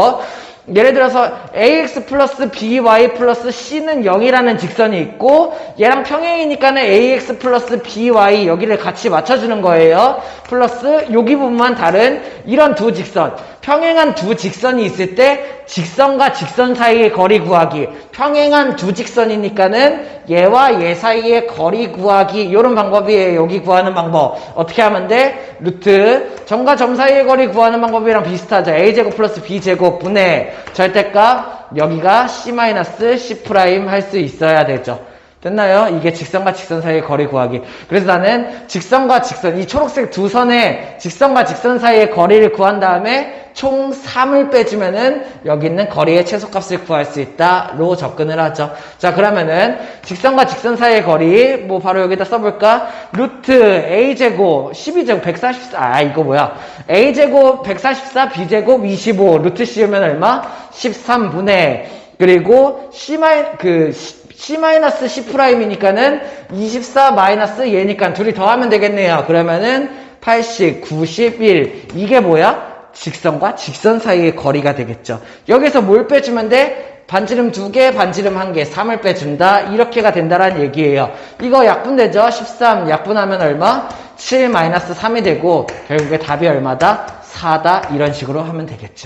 예를 들어서 ax 플러스 by 플러스 c는 0이라는 직선이 있고 얘랑 평행이니까는 ax 플러스 by 여기를 같이 맞춰주는 거예요. 플러스 여기 부분만 다른 이런 두 직선. 평행한 두 직선이 있을 때 직선과 직선 사이의 거리 구하기. 평행한 두 직선이니까는 얘와 얘 사이의 거리 구하기. 이런 방법이에요. 여기 구하는 방법. 어떻게 하면 돼? 루트 점과 점 사이의 거리 구하는 방법이랑 비슷하죠. a제곱 플러스 b제곱 분의 절대값 여기가 c-c' 할 수 있어야 되죠. 됐나요? 이게 직선과 직선 사이의 거리 구하기. 그래서 나는 직선과 직선, 이 초록색 두 선의 직선과 직선 사이의 거리를 구한 다음에 총 3을 빼주면은 여기 있는 거리의 최소값을 구할 수 있다로 접근을 하죠. 자, 그러면은 직선과 직선 사이의 거리, 뭐 바로 여기다 써볼까? 루트 a제곱 12제곱 144, 이거 뭐야? a제곱 144, b제곱 25, 루트 씌우면 얼마? 13분의, 그리고 c-c'이니까는 24 마이너스 얘니까 둘이 더하면 되겠네요. 그러면은 80, 91. 이게 뭐야? 직선과 직선 사이의 거리가 되겠죠. 여기서 뭘 빼주면 돼? 반지름 2개, 반지름 1개, 3을 빼준다. 이렇게가 된다라는 얘기예요. 이거 약분되죠? 13 약분하면 얼마? 7 마이너스 3이 되고 결국에 답이 얼마다? 4다. 이런 식으로 하면 되겠죠.